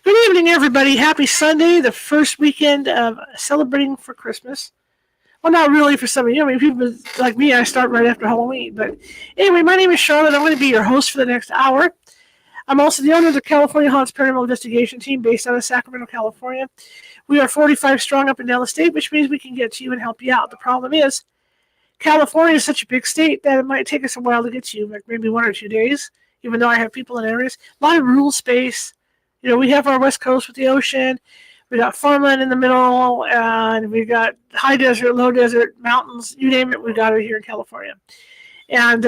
Good evening, everybody. Happy Sunday, the first weekend of celebrating for Christmas. Well, not really for some of you. I mean, people like me, I start right after Halloween. But anyway, my name is Charlotte. I'm going to be your host for the next hour. I'm also the owner of the California Haunts Paranormal Investigation Team based out of Sacramento, California. We are 45 strong up and down the state, which means we can get to you and help you out. The problem is, California is such a big state that it might take us a while to get to you, like maybe 1 or 2 days, even though I have people in areas. A lot of rural space. We have our West Coast with the ocean. We got farmland in the middle, and we got high desert, low desert, mountains, you name it, we got it here in California. And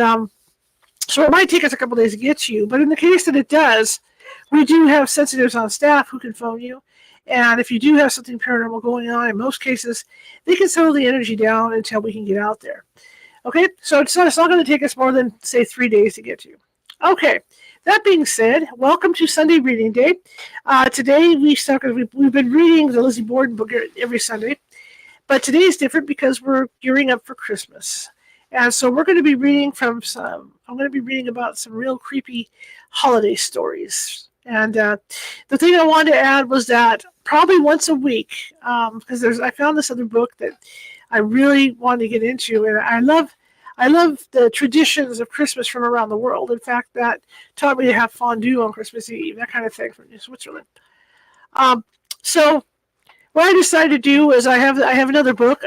so it might take us a couple days to get to you, but in the case that it does, we do have sensitives on staff who can phone you. And if you do have something paranormal going on, in most cases, they can settle the energy down until we can get out there. Okay, so it's not going to take us more than, say, 3 days to get to you. Okay, that being said, welcome to Sunday Reading Day. Today we've been reading the Lizzie Borden book every Sunday, but today is different because we're gearing up for Christmas. And so we're going to be reading I'm going to be reading about some real creepy holiday stories. And the thing I wanted to add was that probably once a week, because I found this other book that I really wanted to get into, and I love the traditions of Christmas from around the world. In fact, that taught me to have fondue on Christmas Eve, that kind of thing from Switzerland. So what I decided to do is I have another book,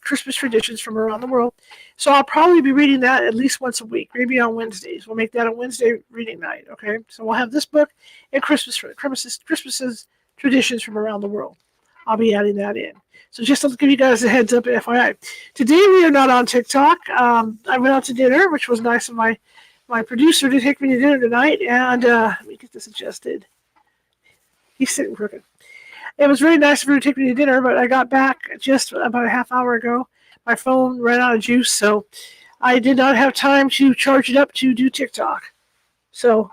Christmas traditions from around the world. So I'll probably be reading that at least once a week, maybe on Wednesdays. We'll make that a Wednesday reading night. Okay, so we'll have this book and Christmas's traditions from around the world. I'll be adding that in. So just to give you guys a heads up, FYI. Today we are not on TikTok. I went out to dinner, which was nice of my producer to take me to dinner tonight. And let me get this adjusted. He's sitting crooked. It was really nice of her to take me to dinner, but I got back just about a half hour ago. My phone ran out of juice, so I did not have time to charge it up to do TikTok. So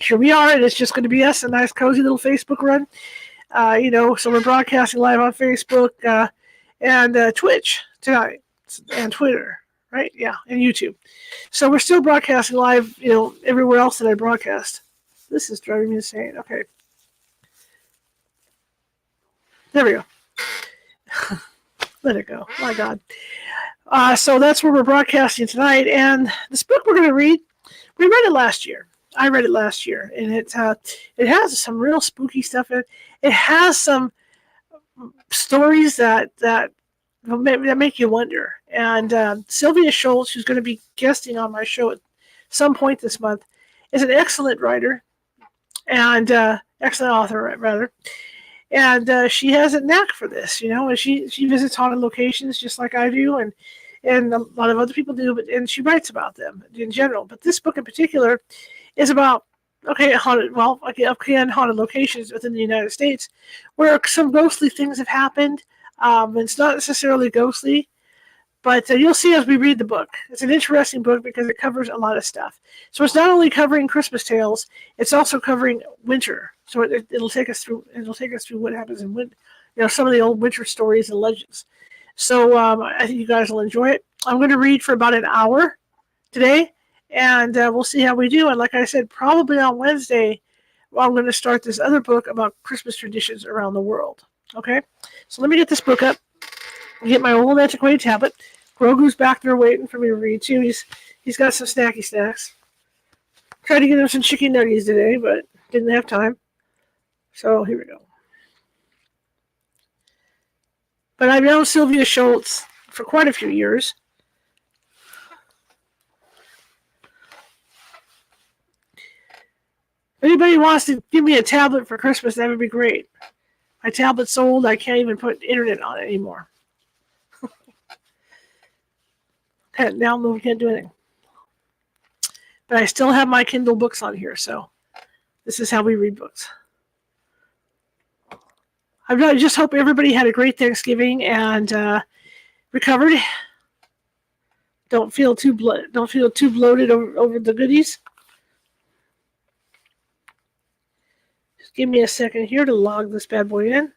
here we are, and it's just going to be us, a nice, cozy little Facebook run. So we're broadcasting live on Facebook and Twitch tonight, and Twitter, right? Yeah, and YouTube. So we're still broadcasting live, everywhere else that I broadcast. This is driving me insane. Okay. There we go. Let it go. My God. So that's where we're broadcasting tonight. And this book we're going to read, we read it last year. I read it last year. And it has some real spooky stuff in it. It has some stories that make you wonder. And Sylvia Shults, who's going to be guesting on my show at some point this month, is an excellent writer and excellent author, rather. And she has a knack for this, and she visits haunted locations just like I do, and a lot of other people do, and she writes about them in general. But this book in particular is about, haunted locations within the United States where some ghostly things have happened. It's not necessarily ghostly, but you'll see as we read the book. It's an interesting book because it covers a lot of stuff. So it's not only covering Christmas tales, it's also covering winter. So it'll take us through. It'll take us through what happens in winter. Some of the old winter stories and legends. So I think you guys will enjoy it. I'm going to read for about an hour today, and we'll see how we do. And like I said, probably on Wednesday, I'm going to start this other book about Christmas traditions around the world. Okay, so let me get this book up. Get my old antiquated tablet. Grogu's back there waiting for me to read too. He's got some snacky snacks. Tried to get him some chicken nuggets today, but didn't have time. So here we go. But I've known Sylvia Shults for quite a few years. If anybody wants to give me a tablet for Christmas, that would be great. My tablet's old. I can't even put internet on it anymore. Can't download, can't do anything. But I still have my Kindle books on here, so this is how we read books. I just hope everybody had a great Thanksgiving and recovered. Don't feel too bloated over the goodies. Just give me a second here to log this bad boy in.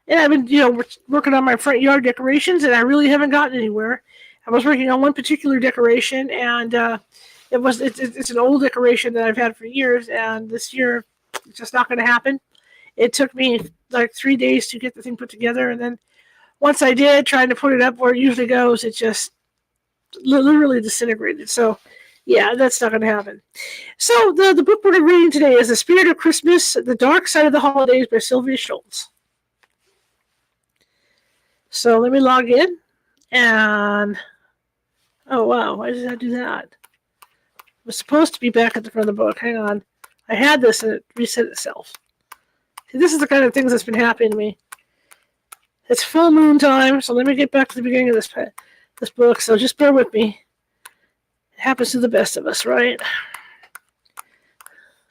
And I've been, working on my front yard decorations, and I really haven't gotten anywhere. I was working on one particular decoration, and it's an old decoration that I've had for years, and this year it's just not going to happen. It took me like 3 days to get the thing put together, and then once I did, trying to put it up where it usually goes, it just literally disintegrated. So, yeah, that's not going to happen. So, the book we're reading today is The Spirit of Christmas, The Dark Side of the Holidays by Sylvia Shults. So, let me log in, and oh, wow, why did I do that? It was supposed to be back at the front of the book. Hang on. I had this, and it reset itself. See, this is the kind of things that's been happening to me. It's full moon time, so let me get back to the beginning of this book, so just bear with me. It happens to the best of us, right?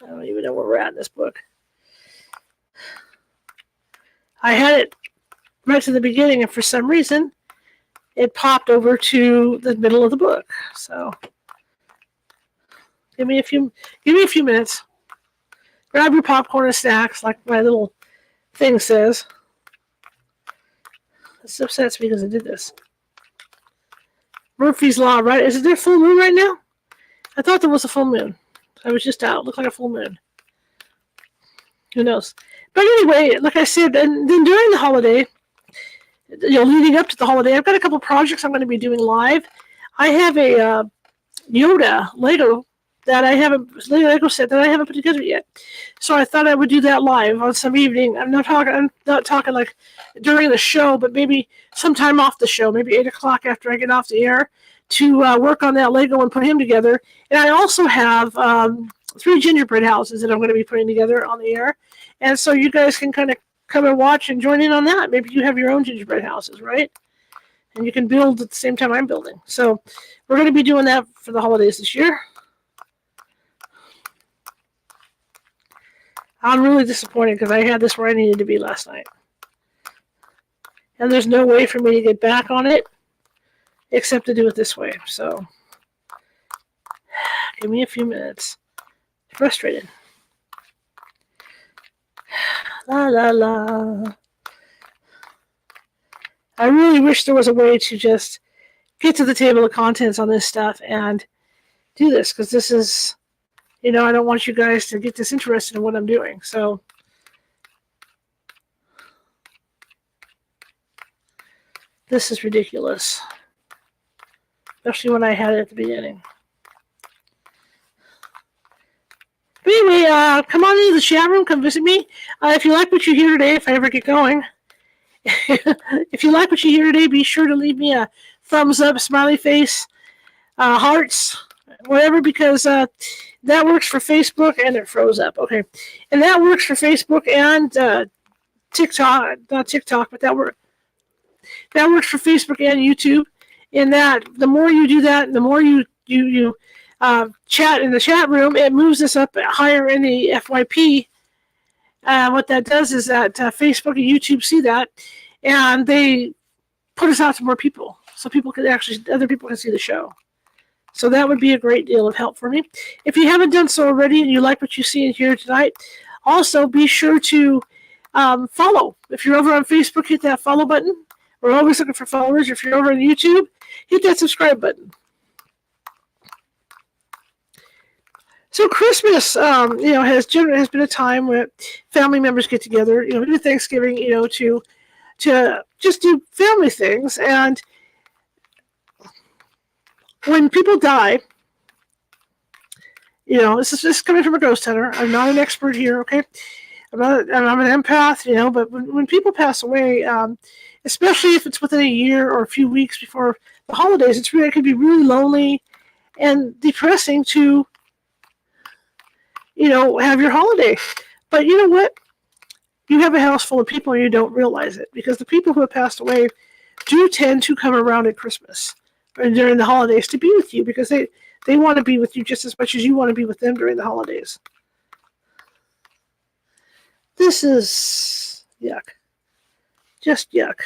I don't even know where we're at in this book. I had it right to the beginning, and for some reason, it popped over to the middle of the book. So, give me a few minutes. Grab your popcorn and snacks, like my little thing says. This upsets me because I did this. Murphy's Law, right? Is there a full moon right now? I thought there was a full moon. I was just out. It looked like a full moon. Who knows? But anyway, like I said, and then during the holiday, leading up to the holiday, I've got a couple projects I'm going to be doing live. I have a Yoda Lego set that I haven't put together yet. So I thought I would do that live on some evening. I'm not talking like during the show, but maybe sometime off the show, maybe 8 o'clock after I get off the air, to work on that Lego and put him together. And I also have 3 gingerbread houses that I'm going to be putting together on the air. And so you guys can kind of come and watch and join in on that. Maybe you have your own gingerbread houses, right? And you can build at the same time I'm building. So we're going to be doing that for the holidays this year. I'm really disappointed because I had this where I needed to be last night. And there's no way for me to get back on it except to do it this way. So, give me a few minutes. Frustrated. La la la. I really wish there was a way to just get to the table of contents on this stuff and do this, because this is, I don't want you guys to get disinterested in what I'm doing. So, this is ridiculous. Especially when I had it at the beginning. But anyway, come on into the chat room. Come visit me. If you like what you hear today, if I ever get going. If you like what you hear today, be sure to leave me a thumbs up, smiley face, hearts, whatever, because that works for Facebook, and it froze up. Okay. And that works for Facebook and TikTok. Not TikTok, but that works for Facebook and YouTube. In that, the more you do that, the more you chat in the chat room, it moves us up higher in the FYP. What that does is that Facebook and YouTube see that, and they put us out to more people, so other people can see the show. So that would be a great deal of help for me. If you haven't done so already and you like what you see and hear tonight, also be sure to follow. If you're over on Facebook, hit that follow button. We're always looking for followers. If you're over on YouTube, hit that subscribe button. So Christmas, has been a time where family members get together, do Thanksgiving, to just do family things. And when people die, this is coming from a ghost hunter. I'm not an expert here, okay? I'm an empath, but when people pass away, especially if it's within a year or a few weeks before the holidays, it can be really lonely and depressing to have your holiday. But you know what? You have a house full of people and you don't realize it, because the people who have passed away do tend to come around at Christmas and during the holidays to be with you, because they want to be with you just as much as you want to be with them during the holidays. This is yuck. Just yuck.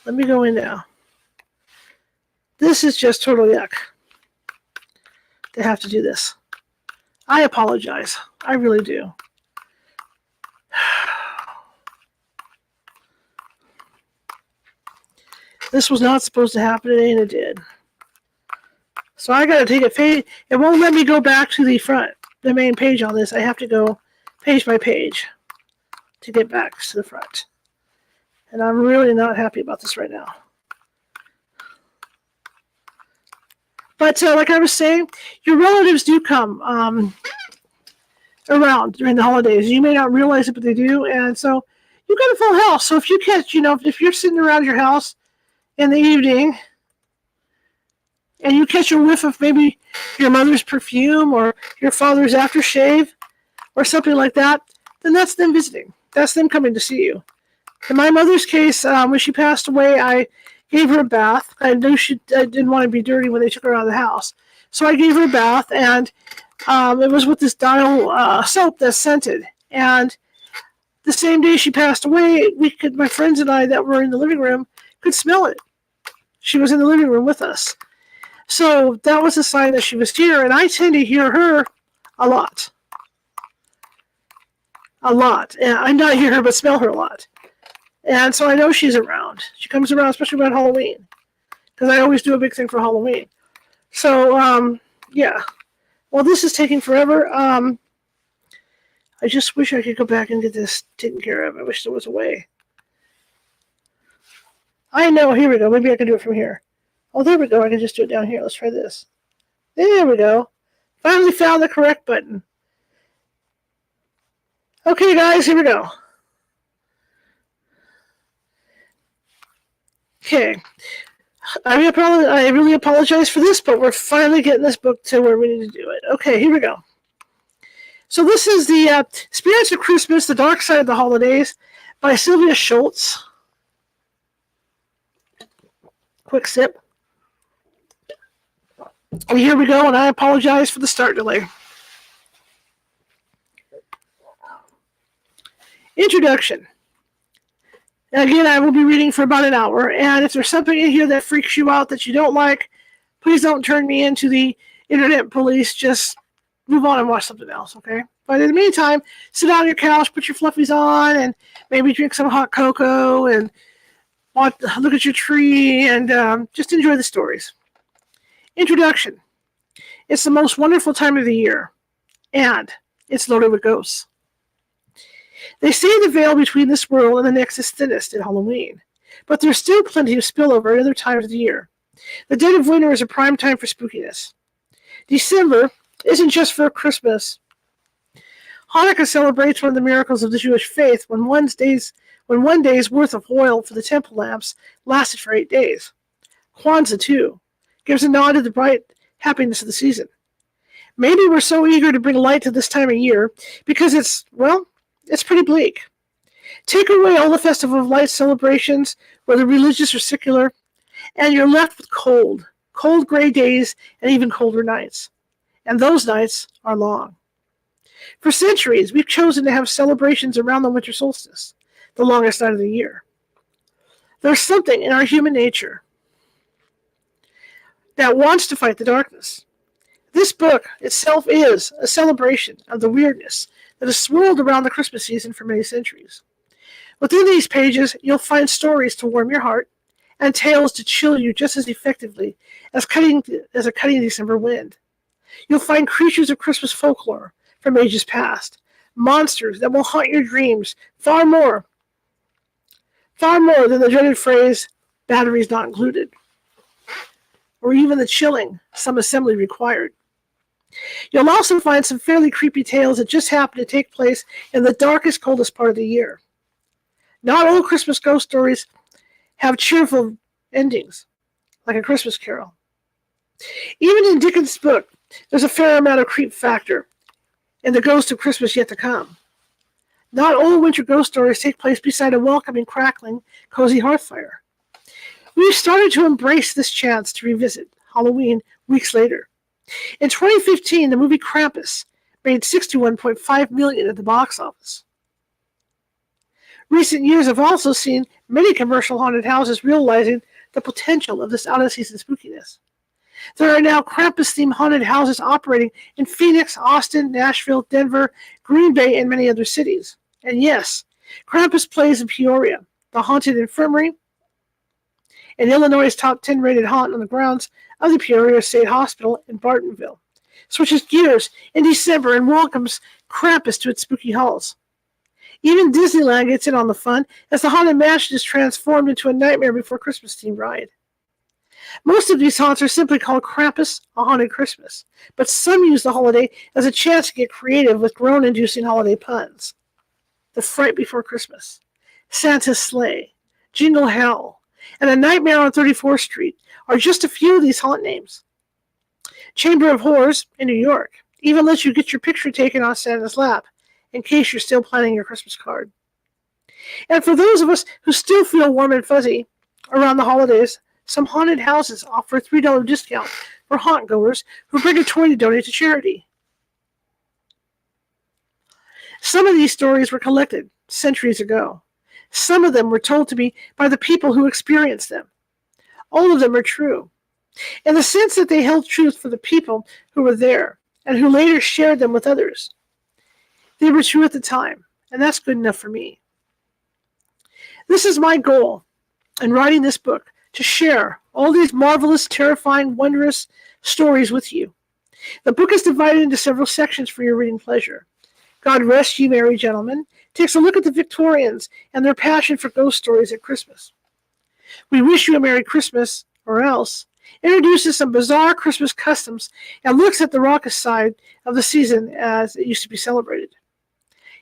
Let me go in now. This is just total yuck to have to do this. I apologize. I really do. This was not supposed to happen today, and it did. So I got to take it. It won't let me go back to the front, the main page on this. I have to go page by page to get back to the front. And I'm really not happy about this right now. But like I was saying, your relatives do come around during the holidays. You may not realize it, but they do. And so you got a full house. So if you catch, if you're sitting around your house in the evening and you catch a whiff of maybe your mother's perfume or your father's aftershave or something like that, then that's them visiting. That's them coming to see you. In my mother's case, when she passed away, I gave her a bath. I knew I didn't want to be dirty when they took her out of the house. So I gave her a bath, and it was with this Dial soap that's scented. And the same day she passed away, my friends and I that were in the living room could smell it. She was in the living room with us. So that was a sign that she was here, and I tend to hear her a lot. A lot. And I not hear her, but smell her a lot. And so I know she's around. She comes around, especially around Halloween, because I always do a big thing for Halloween. So, yeah. Well, this is taking forever. I just wish I could go back and get this taken care of. I wish there was a way. I know. Here we go. Maybe I can do it from here. Oh, there we go. I can just do it down here. Let's try this. There we go. Finally found the correct button. Okay, guys, here we go. Okay. I really apologize for this, but we're finally getting this book to where we need to do it. Okay, here we go. So this is the Spirits of Christmas, The Dark Side of the Holidays by Sylvia Shults. Quick sip. And here we go, and I apologize for the start delay. Introduction. Again, I will be reading for about an hour, and if there's something in here that freaks you out that you don't like, please don't turn me into the internet police. Just move on and watch something else, okay? But in the meantime, sit on your couch, put your fluffies on, and maybe drink some hot cocoa, and look at your tree, and just enjoy the stories. Introduction. It's the most wonderful time of the year, and it's loaded with ghosts. They say the veil between this world and the next is thinnest at Halloween, but there's still plenty of spillover at other times of the year. The dead of winter is a prime time for spookiness. December isn't just for Christmas. Hanukkah celebrates one of the miracles of the Jewish faith when one day's worth of oil for the temple lamps lasted for 8 days. Kwanzaa, too, gives a nod to the bright happiness of the season. Maybe we're so eager to bring light to this time of year because it's pretty bleak. Take away all the Festival of Lights celebrations, whether religious or secular, and you're left with cold gray days, and even colder nights. And those nights are long. For centuries, we've chosen to have celebrations around the winter solstice, the longest night of the year. There's something in our human nature that wants to fight the darkness. This book itself is a celebration of the weirdness that has swirled around the Christmas season for many centuries. Within these pages, you'll find stories to warm your heart and tales to chill you just as effectively as a cutting December wind. You'll find creatures of Christmas folklore from ages past, monsters that will haunt your dreams far more than the dreaded phrase, batteries not included, or even the chilling, some assembly required. You'll also find some fairly creepy tales that just happen to take place in the darkest, coldest part of the year. Not all Christmas ghost stories have cheerful endings, like A Christmas Carol. Even in Dickens' book, there's a fair amount of creep factor in the ghost of Christmas yet to come. Not all winter ghost stories take place beside a welcoming, crackling, cozy hearth fire. We've started to embrace this chance to revisit Halloween weeks later. In 2015, the movie Krampus made $61.5 million at the box office. Recent years have also seen many commercial haunted houses realizing the potential of this out-of-season spookiness. There are now Krampus-themed haunted houses operating in Phoenix, Austin, Nashville, Denver, Green Bay, and many other cities. And yes, Krampus plays in Peoria, the Haunted Infirmary, an Illinois' top 10 rated haunt on the grounds of the Peoria State Hospital in Bartonville, switches gears in December and welcomes Krampus to its spooky halls. Even Disneyland gets in on the fun as the Haunted Mansion is transformed into a Nightmare Before Christmas themed ride. Most of these haunts are simply called Krampus, a Haunted Christmas, but some use the holiday as a chance to get creative with groan-inducing holiday puns. The Fright Before Christmas, Santa's Sleigh, Jingle Hell, and A Nightmare on 34th Street are just a few of these haunt names. Chamber of Horrors in New York even lets you get your picture taken on Santa's lap in case you're still planning your Christmas card. And for those of us who still feel warm and fuzzy around the holidays, some haunted houses offer a $3 discount for haunt goers who bring a toy to donate to charity. Some of these stories were collected centuries ago. Some of them were told to me by the people who experienced them. All of them are true, in the sense that they held truth for the people who were there and who later shared them with others. They were true at the time, and that's good enough for me. This is my goal in writing this book, to share all these marvelous, terrifying, wondrous stories with you. The book is divided into several sections for your reading pleasure. God Rest Ye Merry Gentlemen takes a look at the Victorians and their passion for ghost stories at Christmas. We Wish You a Merry Christmas, or Else introduces some bizarre Christmas customs and looks at the raucous side of the season as it used to be celebrated.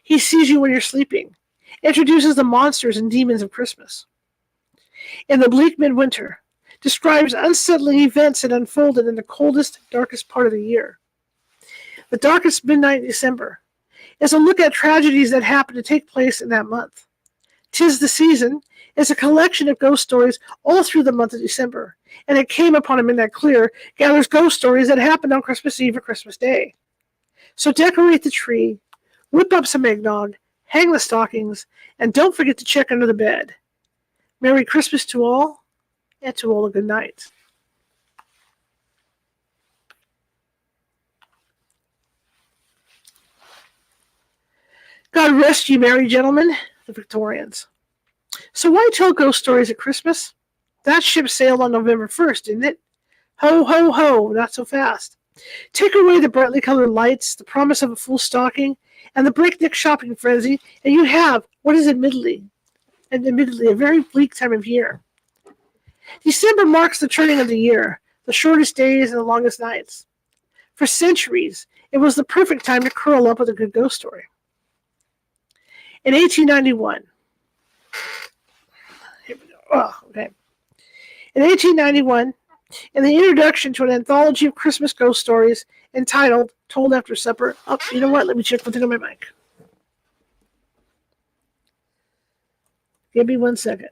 He Sees You When You're Sleeping introduces the monsters and demons of Christmas. In the Bleak Midwinter, describes unsettling events that unfolded in the coldest, darkest part of the year. The Darkest Midnight in December is a look at tragedies that happen to take place in that month. 'Tis the Season is a collection of ghost stories all through the month of December, and It Came Upon a Midnight Clear gathers ghost stories that happened on Christmas Eve or Christmas Day. So decorate the tree, whip up some eggnog, hang the stockings, and don't forget to check under the bed. Merry Christmas to all, and to all a good night. God Rest Ye Merry Gentlemen, the Victorians. So why tell ghost stories at Christmas? That ship sailed on November 1st, didn't it? Ho, ho, ho, not so fast. Take away the brightly colored lights, the promise of a full stocking, and the breakneck shopping frenzy, and you have what is admittedly a very bleak time of year. December marks the turning of the year, the shortest days and the longest nights. For centuries, it was the perfect time to curl up with a good ghost story. In 1891, here we go. Oh, okay. In 1891, in the introduction to an anthology of Christmas ghost stories entitled Told After Supper. Oh, you know what? Let me check one thing on my mic. Give me 1 second.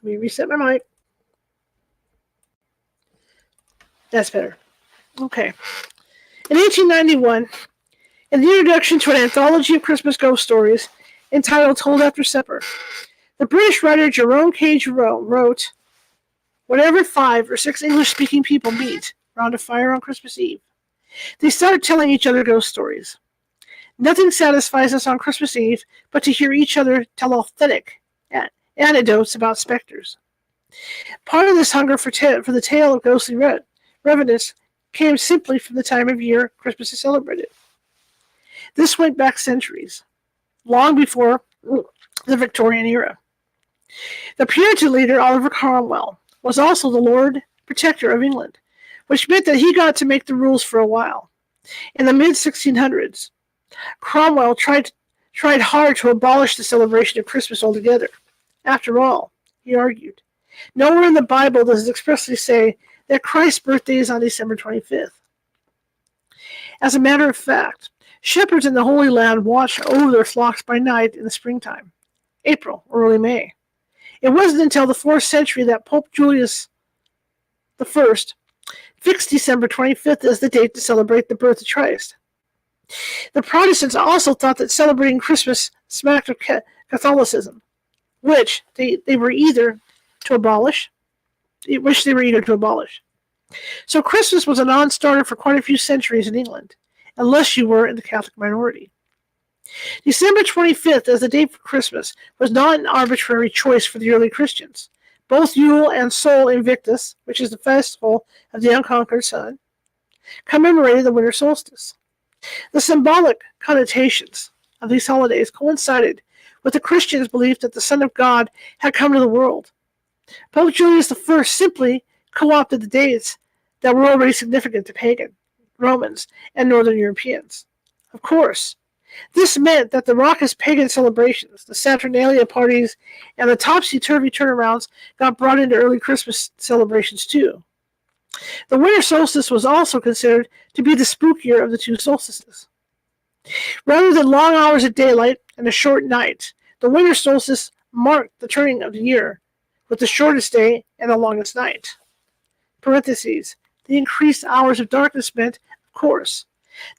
Let me reset my mic. That's better. Okay. In 1891, in the introduction to an anthology of Christmas ghost stories entitled Told After Supper, the British writer Jerome K. Jerome wrote, "Whenever 5 or 6 English-speaking people meet around a fire on Christmas Eve, they start telling each other ghost stories. Nothing satisfies us on Christmas Eve but to hear each other tell authentic anecdotes about specters. Part of this hunger for the tale of ghostly revenants came simply from the time of year Christmas is celebrated. This went back centuries, long before the Victorian era. The Puritan leader Oliver Cromwell was also the Lord Protector of England, which meant that he got to make the rules for a while. In the mid-1600s, Cromwell tried hard to abolish the celebration of Christmas altogether. After all, he argued, nowhere in the Bible does it expressly say that Christ's birthday is on December 25th. As a matter of fact, shepherds in the Holy Land watch over their flocks by night in the springtime, April or early May. It wasn't until the 4th century that Pope Julius I fixed December 25th as the date to celebrate the birth of Christ. The Protestants also thought that celebrating Christmas smacked of Catholicism, which they were eager to abolish. So Christmas was a non-starter for quite a few centuries in England, unless you were in the Catholic minority. December 25th as the date for Christmas was not an arbitrary choice for the early Christians, Both Yule and Sol Invictus, which is the festival of the unconquered sun, commemorated the winter solstice. The symbolic connotations of these holidays coincided with the Christians' belief that the Son of God had come to the world. Pope Julius I simply co-opted the dates that were already significant to pagan Romans and Northern Europeans. Of course, this meant that the raucous pagan celebrations, the Saturnalia parties, and the topsy-turvy turnarounds got brought into early Christmas celebrations too. The winter solstice was also considered to be the spookier of the two solstices. Rather than long hours of daylight and a short night, the winter solstice marked the turning of the year, with the shortest day and the longest night. Parentheses. The increased hours of darkness meant, of course,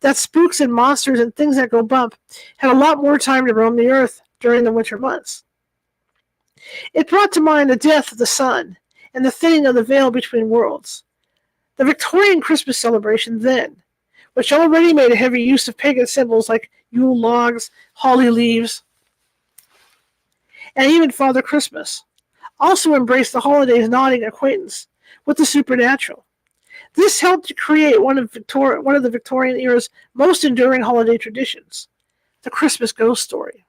that spooks and monsters and things that go bump had a lot more time to roam the earth during the winter months. It brought to mind the death of the sun and the thinning of the veil between worlds. The Victorian Christmas celebration then, which already made a heavy use of pagan symbols like Yule logs, holly leaves, and even Father Christmas, also embraced the holiday's nodding acquaintance with the supernatural. This helped to create one of the Victorian era's most enduring holiday traditions, the Christmas ghost story.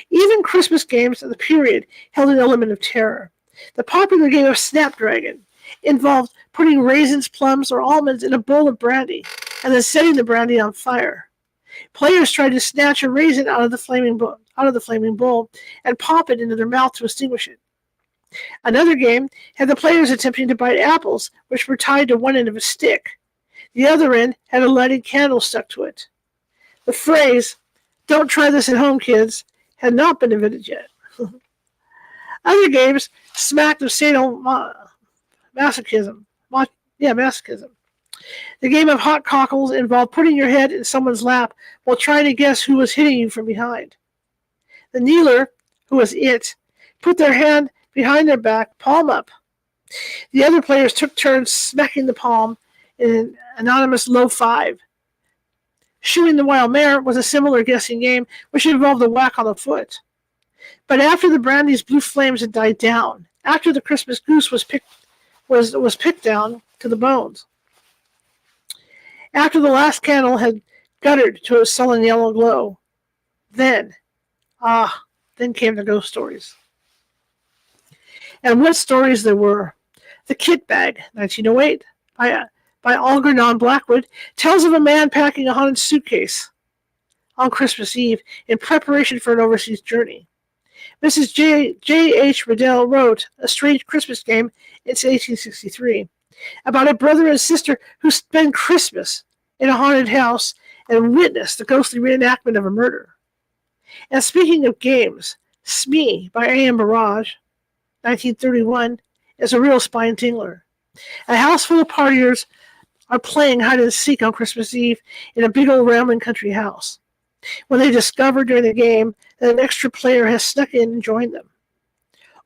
Even Christmas games of the period held an element of terror. The popular game of Snapdragon involved putting raisins, plums, or almonds in a bowl of brandy and then setting the brandy on fire. Players tried to snatch a raisin out of the flaming bowl and pop it into their mouth to extinguish it. Another game had the players attempting to bite apples, which were tied to one end of a stick. The other end had a lighted candle stuck to it. The phrase, "Don't try this at home, kids," had not been invented yet. Other games smacked of masochism. Masochism. The game of hot cockles involved putting your head in someone's lap while trying to guess who was hitting you from behind. The kneeler, who was it, put their hand behind their back, palm up. The other players took turns smacking the palm in an anonymous low five. Shooing the Wild Mare was a similar guessing game, which involved a whack on the foot. But after the brandy's blue flames had died down, after the Christmas goose was picked down to the bones, after the last candle had guttered to a sullen yellow glow, then came the ghost stories. And what stories there were. The Kit Bag, 1908, by Algernon Blackwood, tells of a man packing a haunted suitcase on Christmas Eve in preparation for an overseas journey. Mrs. J.H. Riddell wrote A Strange Christmas Game in 1863 about a brother and sister who spend Christmas in a haunted house and witness the ghostly reenactment of a murder. And speaking of games, Smee by A.M. Barrage, 1931, is a real spine tingler. A house full of partiers are playing hide and seek on Christmas Eve in a big old rambling country house, when they discover during the game that an extra player has snuck in and joined them.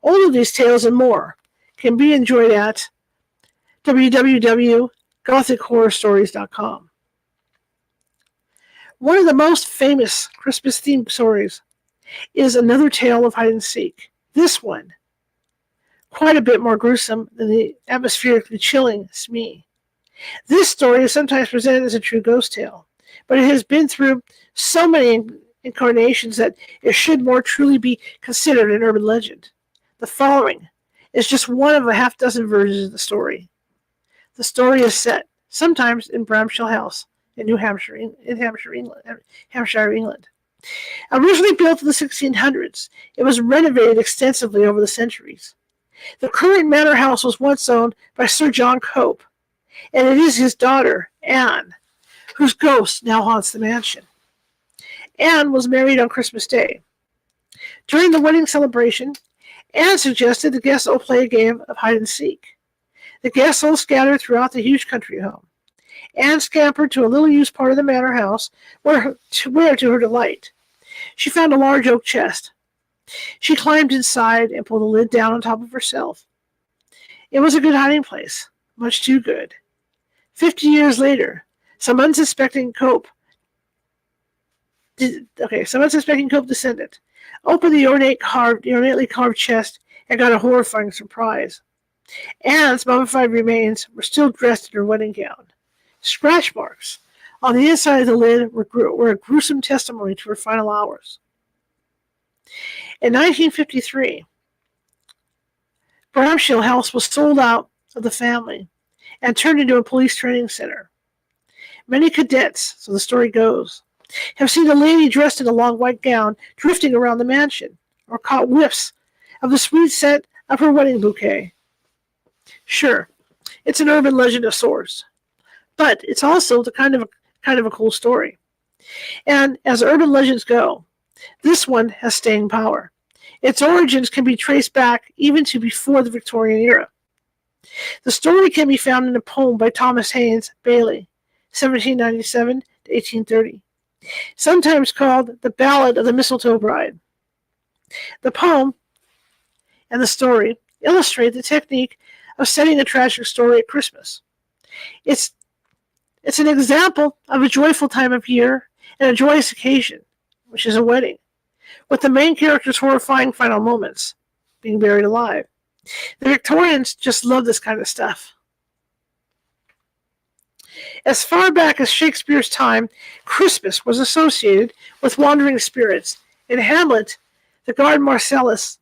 All of these tales and more can be enjoyed at www.gothichorrorstories.com. One of the most famous Christmas-themed stories is Another Tale of Hide and Seek. This one, quite a bit more gruesome than the atmospherically chilling Smee. This story is sometimes presented as a true ghost tale, but it has been through so many incarnations that it should more truly be considered an urban legend. The following is just one of a half-dozen versions of the story. The story is set, sometimes in Bramshall House in Hampshire, England. Originally built in the 1600s, it was renovated extensively over the centuries. The current manor house was once owned by Sir John Cope, and it is his daughter, Anne, whose ghost now haunts the mansion. Anne was married on Christmas Day. During the wedding celebration, Anne suggested the guests all play a game of hide and seek. The guests all scattered throughout the huge country home. Anne scampered to a little-used part of the manor house, where to her delight, she found a large oak chest. She climbed inside and pulled the lid down on top of herself. It was a good hiding place, much too good. 50 years later, some unsuspecting Cope descendant opened the ornately carved chest and got a horrifying surprise. Anne's mummified remains were still dressed in her wedding gown. Scratch marks on the inside of the lid were a gruesome testimony to her final hours. In 1953, Bramshill House was sold out of the family and turned into a police training center. Many cadets, so the story goes, have seen a lady dressed in a long white gown drifting around the mansion, or caught whiffs of the sweet scent of her wedding bouquet. Sure, it's an urban legend of sorts, but it's also the kind of a cool story. And as urban legends go, this one has staying power. Its origins can be traced back even to before the Victorian era. The story can be found in a poem by Thomas Haynes Bailey, 1797 to 1830, sometimes called the Ballad of the Mistletoe Bride. The poem and the story illustrate the technique of setting a tragic story at Christmas. It's an example of a joyful time of year and a joyous occasion, which is a wedding, with the main character's horrifying final moments, being buried alive. The Victorians just loved this kind of stuff. As far back as Shakespeare's time, Christmas was associated with wandering spirits. In Hamlet, the guard Marcellus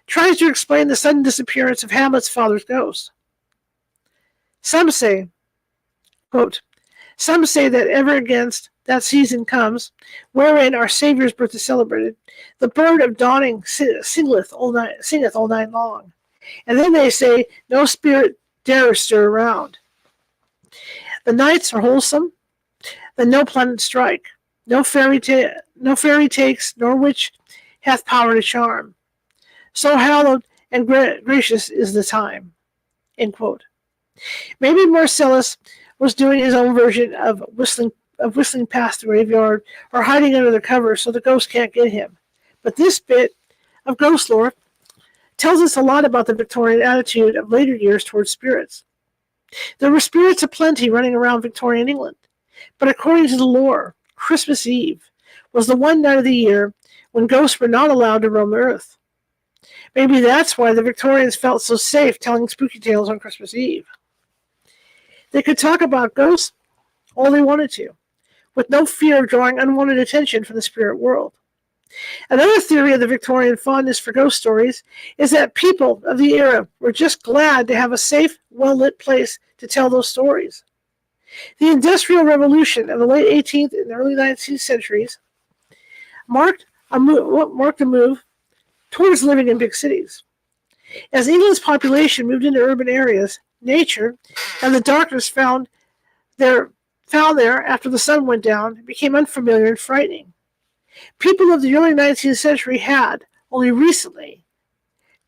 tries to explain the sudden disappearance of Hamlet's father's ghost. Some say, quote, "Some say that ever against that season comes, wherein our Saviour's birth is celebrated, the bird of dawning singeth all night long. And then they say, no spirit dare stir around. The nights are wholesome, then no planet strike, no fairy takes, nor witch hath power to charm. So hallowed and gracious is the time." End quote. Maybe Marcellus was doing his own version of whistling past the graveyard or hiding under the cover so the ghost can't get him. But this bit of ghost lore tells us a lot about the Victorian attitude of later years towards spirits. There were spirits aplenty running around Victorian England, but according to the lore, Christmas Eve was the one night of the year when ghosts were not allowed to roam the earth. Maybe that's why the Victorians felt so safe telling spooky tales on Christmas Eve. They could talk about ghosts all they wanted to, with no fear of drawing unwanted attention from the spirit world. Another theory of the Victorian fondness for ghost stories is that people of the era were just glad to have a safe, well-lit place to tell those stories. The Industrial Revolution of the late 18th and early 19th centuries marked a move towards living in big cities. As England's population moved into urban areas, nature and the darkness found there after the sun went down became unfamiliar and frightening. People of the early 19th century had, only recently,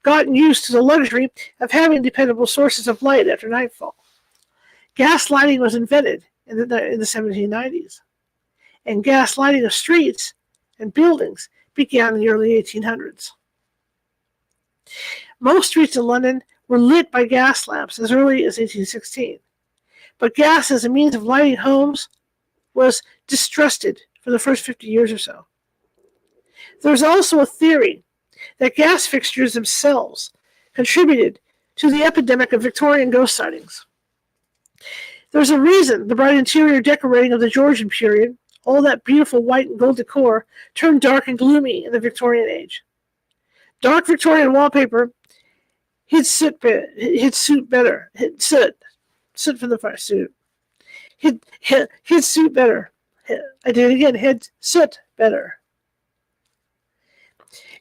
gotten used to the luxury of having dependable sources of light after nightfall. Gas lighting was invented in the 1790s, and gas lighting of streets and buildings began in the early 1800s. Most streets in London were lit by gas lamps as early as 1816, but gas as a means of lighting homes was distrusted for the first 50 years or so. There's also a theory that gas fixtures themselves contributed to the epidemic of Victorian ghost sightings. There's a reason the bright interior decorating of the Georgian period, all that beautiful white and gold decor, turned dark and gloomy in the Victorian age. Dark Victorian wallpaper hid soot better. Soot from the fire suit. Hid soot better. I did it again. Hid soot better.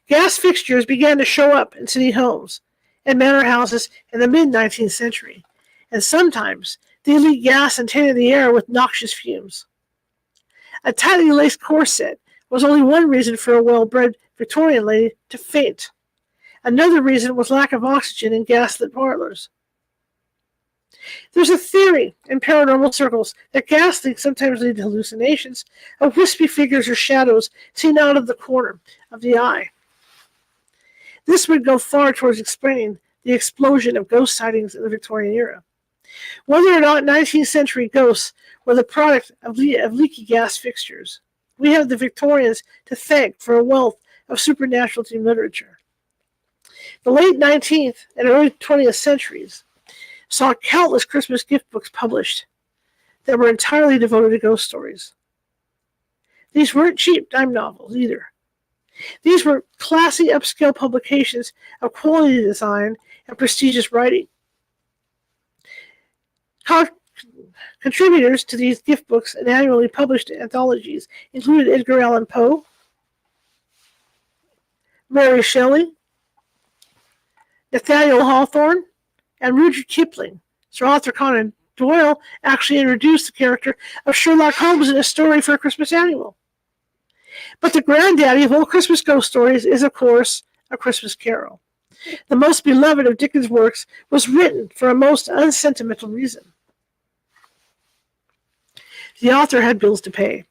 Gas fixtures began to show up in city homes and manor houses in the mid-19th century, and sometimes they leaked gas and tainted the air with noxious fumes. A tightly laced corset was only one reason for a well-bred Victorian lady to faint. Another reason was lack of oxygen in gas-lit parlors. There's a theory in paranormal circles that gas leaks sometimes lead to hallucinations of wispy figures or shadows seen out of the corner of the eye. This would go far towards explaining the explosion of ghost sightings in the Victorian era. Whether or not 19th century ghosts were the product of leaky gas fixtures, we have the Victorians to thank for a wealth of supernatural themed literature. The late 19th and early 20th centuries saw countless Christmas gift books published that were entirely devoted to ghost stories. These weren't cheap dime novels either. These were classy upscale publications of quality design and prestigious writing. Contributors to these gift books and annually published anthologies included Edgar Allan Poe, Mary Shelley, Nathaniel Hawthorne, and Rudyard Kipling. Sir Arthur Conan Doyle actually introduced the character of Sherlock Holmes in a story for a Christmas annual. But the granddaddy of all Christmas ghost stories is, of course, A Christmas Carol. The most beloved of Dickens' works was written for a most unsentimental reason. The author had bills to pay.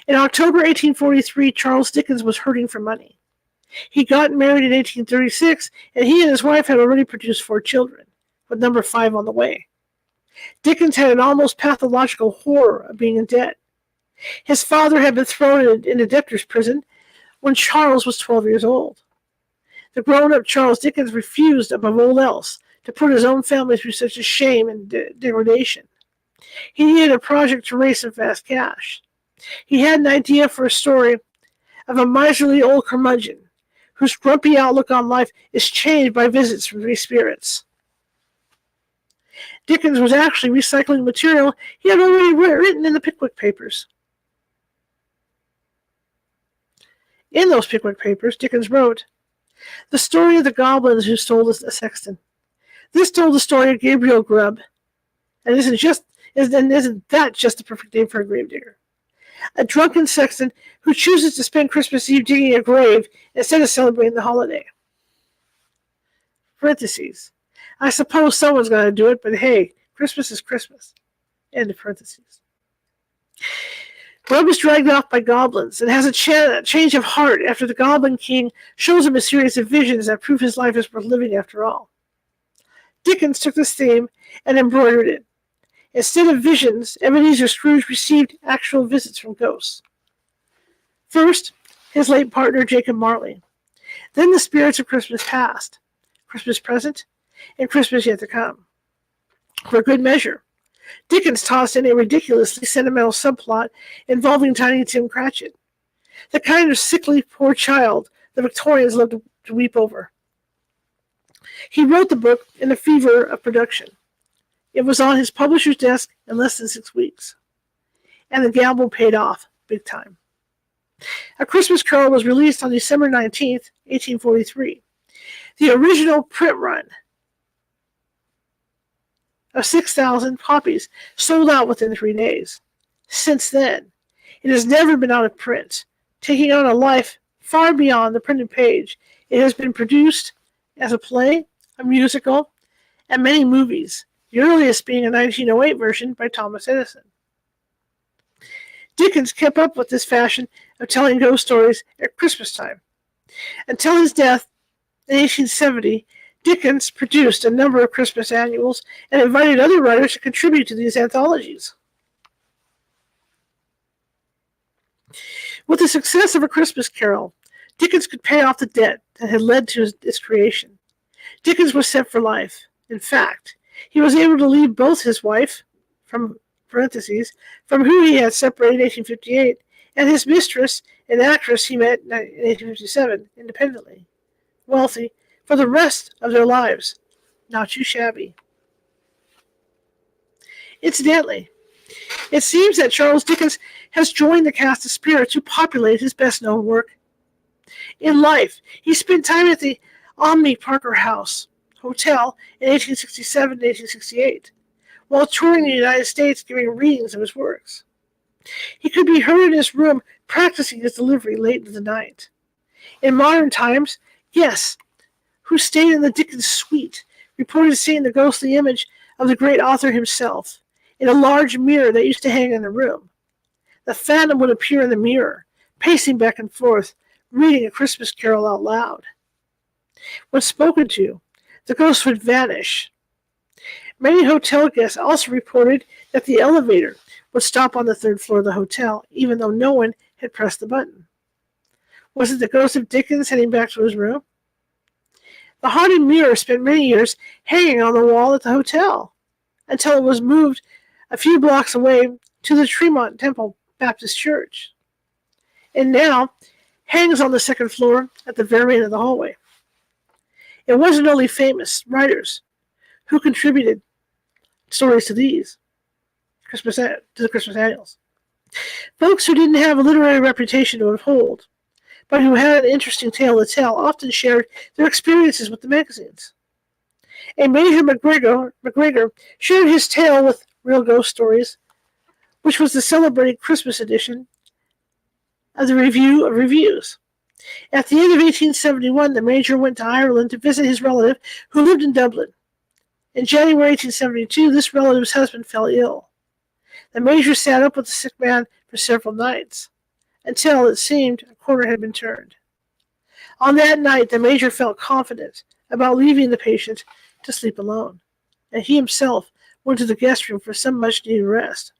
In October 1843, Charles Dickens was hurting for money. He got married in 1836, and he and his wife had already produced 4 children, with number 5 on the way. Dickens had an almost pathological horror of being in debt. His father had been thrown into debtor's prison when Charles was 12 years old. The grown-up Charles Dickens refused, above all else, to put his own family through such a shame and degradation. He needed a project to raise some fast cash. He had an idea for a story of a miserly old curmudgeon whose grumpy outlook on life is changed by visits from 3 spirits. Dickens was actually recycling material he had already written in the Pickwick Papers. In those Pickwick Papers, Dickens wrote, "The story of the goblins who stole a sexton. This told the story of Gabriel Grubb, and isn't that just the perfect name for a gravedigger? A drunken sexton who chooses to spend Christmas Eve digging a grave instead of celebrating the holiday. Parentheses. I suppose someone's going to do it, but hey, Christmas is Christmas." End of parentheses. Grubb is dragged off by goblins and has a change of heart after the Goblin King shows him a series of visions that prove his life is worth living after all. Dickens took this theme and embroidered it. Instead of visions, Ebenezer Scrooge received actual visits from ghosts. First, his late partner Jacob Marley. Then the spirits of Christmas past, Christmas present, and Christmas yet to come. For good measure, Dickens tossed in a ridiculously sentimental subplot involving Tiny Tim Cratchit, the kind of sickly poor child the Victorians loved to weep over. He wrote the book in a fever of production. It was on his publisher's desk in less than 6 weeks, and the gamble paid off big time. A Christmas Carol was released on December 19th, 1843. The original print run of 6,000 copies sold out within 3 days. Since then, it has never been out of print, taking on a life far beyond the printed page. It has been produced as a play, a musical, and many movies, the earliest being a 1908 version by Thomas Edison. Dickens kept up with this fashion of telling ghost stories at Christmas time. Until his death in 1870, Dickens produced a number of Christmas annuals and invited other writers to contribute to these anthologies. With the success of A Christmas Carol, Dickens could pay off the debt that had led to its creation. Dickens was set for life. In fact, he was able to leave both his wife, from whom he had separated in 1858, and his mistress, an actress he met in 1857, independently, wealthy, for the rest of their lives. Not too shabby. Incidentally, it seems that Charles Dickens has joined the cast of spirits who populate his best-known work. In life, he spent time at the Omni Parker House Hotel in 1867 and 1868, while touring the United States giving readings of his works. He could be heard in his room practicing his delivery late into the night. In modern times, guests who stayed in the Dickens suite reported seeing the ghostly image of the great author himself in a large mirror that used to hang in the room. The phantom would appear in the mirror, pacing back and forth, reading A Christmas Carol out loud. When spoken to, the ghost would vanish. Many hotel guests also reported that the elevator would stop on the 3rd floor of the hotel, even though no one had pressed the button. Was it the ghost of Dickens heading back to his room? The haunted mirror spent many years hanging on the wall at the hotel until it was moved a few blocks away to the Tremont Temple Baptist Church, and now hangs on the second floor at the very end of the hallway. It wasn't only famous writers who contributed stories to the Christmas annuals. Folks who didn't have a literary reputation to uphold, but who had an interesting tale to tell, often shared their experiences with the magazines. A Major McGregor shared his tale with Real Ghost Stories, which was the celebrated Christmas edition of the Review of Reviews. At the end of 1871, the Major went to Ireland to visit his relative who lived in Dublin. In January 1872, this relative's husband fell ill. The Major sat up with the sick man for several nights, until it seemed a corner had been turned. On that night, the Major felt confident about leaving the patient to sleep alone, and he himself went to the guest room for some much-needed rest.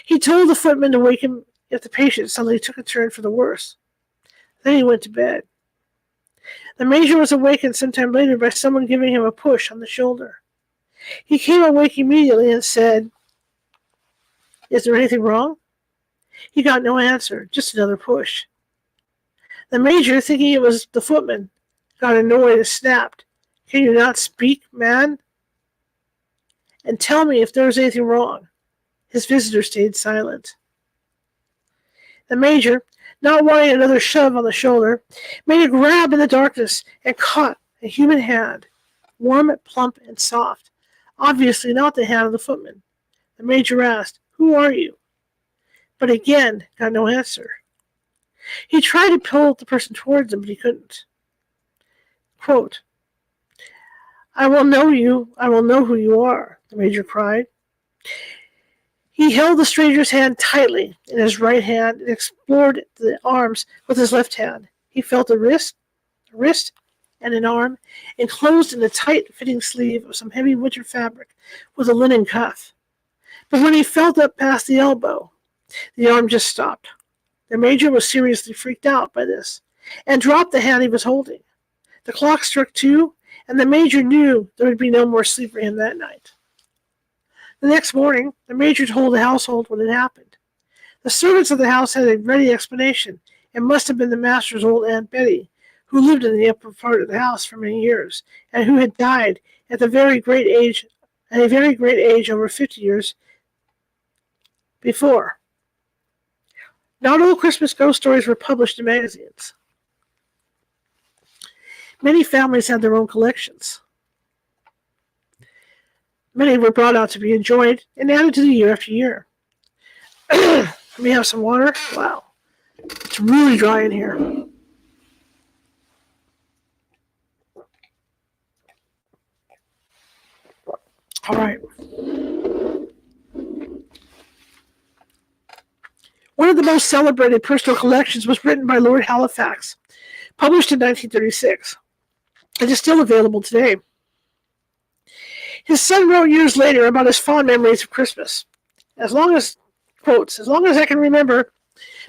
He told the footman to wake him if the patient suddenly took a turn for the worse. Then he went to bed. The Major was awakened sometime later by someone giving him a push on the shoulder. He came awake immediately and said, "Is there anything wrong?" He got no answer, just another push. The Major, thinking it was the footman, got annoyed and snapped, "Can you not speak, man? And tell me if there was anything wrong." His visitor stayed silent. The Major, not wanting another shove on the shoulder, made a grab in the darkness and caught a human hand, warm, plump, and soft, obviously not the hand of the footman. The Major asked, "Who are you?" But again got no answer. He tried to pull the person towards him, but he couldn't. Quote, "I will know you. I will know who you are," the Major cried. He held the stranger's hand tightly in his right hand and explored the arms with his left hand. He felt a wrist, and an arm enclosed in a tight-fitting sleeve of some heavy winter fabric with a linen cuff. But when he felt up past the elbow, the arm just stopped. The Major was seriously freaked out by this and dropped the hand he was holding. The clock struck 2, and the Major knew there would be no more sleep for him that night. The next morning, the Major told the household what had happened. The servants of the house had a ready explanation. It must have been the master's old Aunt Betty, who lived in the upper part of the house for many years, and who had died at a very great age over 50 years before. Not all Christmas ghost stories were published in magazines. Many families had their own collections. Many were brought out to be enjoyed and added to the year after year. Let me have some water. Wow. It's really dry in here. All right. One of the most celebrated personal collections was written by Lord Halifax, published in 1936. It is still available today. His son wrote years later about his fond memories of Christmas. As long as I can remember,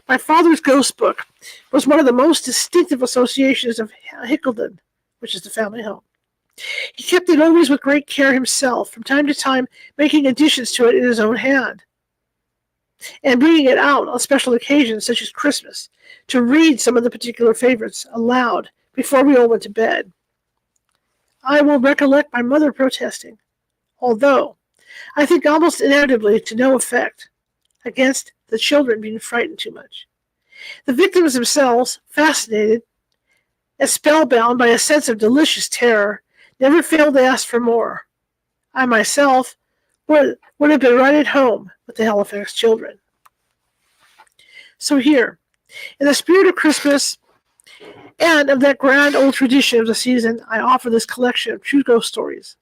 my father's ghost book was one of the most distinctive associations of Hearkening, which is the family home. He kept it always with great care himself, from time to time making additions to it in his own hand, and bringing it out on special occasions such as Christmas to read some of the particular favorites aloud before we all went to bed. I will recollect my mother protesting, although I think almost inevitably to no effect, against the children being frightened too much. The victims themselves, fascinated and spellbound by a sense of delicious terror, never failed to ask for more. I myself would have been right at home with the Halifax children. So here, in the spirit of Christmas and of that grand old tradition of the season, I offer this collection of true ghost stories.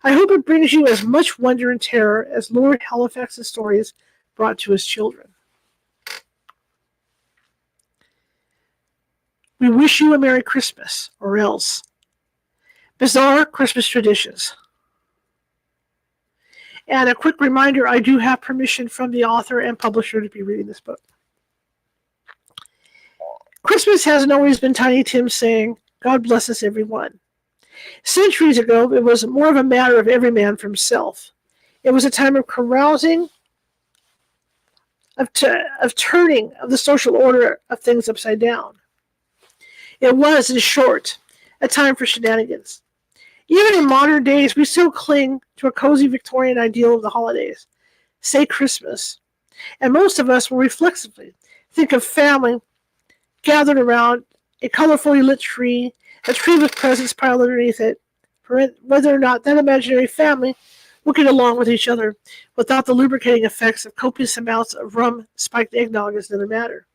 I hope it brings you as much wonder and terror as Lord Halifax's stories brought to his children. We wish you a Merry Christmas, or else. Bizarre Christmas Traditions. And a quick reminder, I do have permission from the author and publisher to be reading this book. Christmas hasn't always been Tiny Tim saying, "God bless us, everyone." Centuries ago, it was more of a matter of every man for himself. It was a time of carousing, of turning of the social order of things upside down. It was, in short, a time for shenanigans. Even in modern days, we still cling to a cozy Victorian ideal of the holidays, say Christmas, and most of us will reflexively think of family gathered around a colorfully lit tree, a tree with presents piled underneath it, whether or not that imaginary family will get along with each other without the lubricating effects of copious amounts of rum-spiked eggnog is another matter.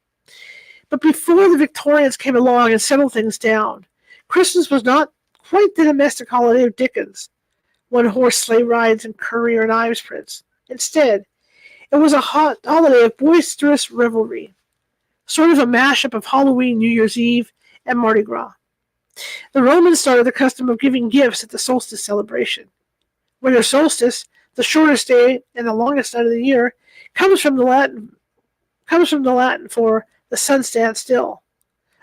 But before the Victorians came along and settled things down, Christmas was not quite the domestic holiday of Dickens, one-horse sleigh rides and curry or knives prints. Instead, it was a holiday of boisterous revelry, sort of a mashup of Halloween, New Year's Eve, and Mardi Gras. The Romans started the custom of giving gifts at the solstice celebration. Winter solstice, the shortest day and the longest night of the year, comes from the Latin for the sun stands still,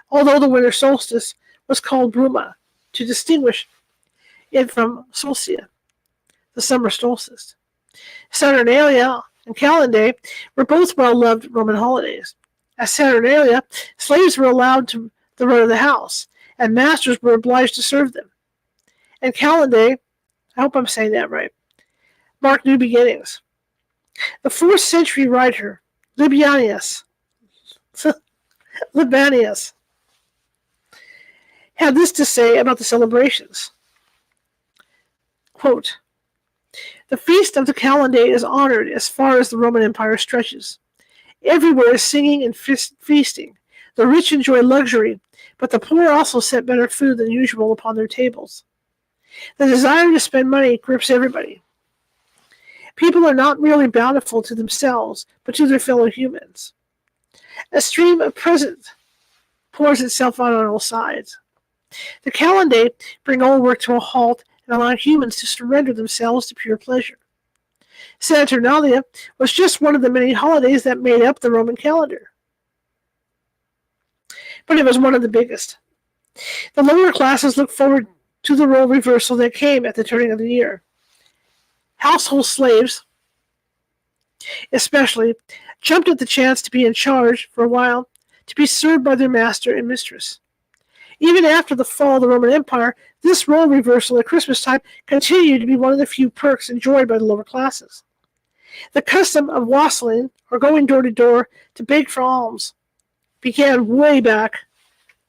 although the winter solstice was called bruma to distinguish it from solstice, the summer solstice. Saturnalia and Calendar were both well-loved Roman holidays. At Saturnalia, slaves were allowed to the run of the house, and masters were obliged to serve them. And Calendar, I hope I'm saying that right, marked new beginnings. The 4th century writer, Libanius, had this to say about the celebrations. Quote, "The feast of the Calendar is honored as far as the Roman Empire stretches. Everywhere is singing and feasting. The rich enjoy luxury, but the poor also set better food than usual upon their tables. The desire to spend money grips everybody. People are not merely bountiful to themselves, but to their fellow humans. A stream of presents pours itself out on all sides. The Calendar bring all work to a halt and allow humans to surrender themselves to pure pleasure. Saturnalia was just one of the many holidays that made up the Roman calendar. But it was one of the biggest. The lower classes looked forward to the role reversal that came at the turning of the year. Household slaves, especially, jumped at the chance to be in charge for a while, to be served by their master and mistress. Even after the fall of the Roman Empire, this role reversal at Christmas time continued to be one of the few perks enjoyed by the lower classes. The custom of wassailing, or going door to door to beg for alms, began way back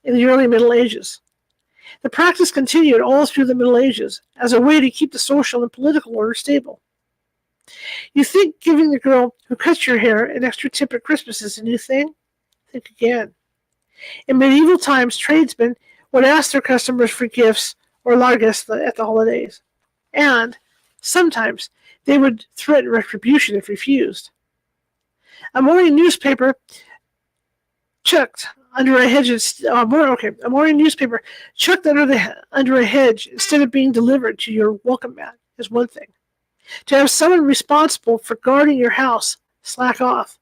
in the early Middle Ages. The practice continued all through the Middle Ages as a way to keep the social and political order stable. You think giving the girl who cuts your hair an extra tip at Christmas is a new thing? Think again. In medieval times, tradesmen would ask their customers for gifts or largesse at the holidays, and sometimes they would threaten retribution if refused. A morning newspaper chucked under a hedge under a hedge instead of being delivered to your welcome mat is one thing. To have someone responsible for guarding your house slack off,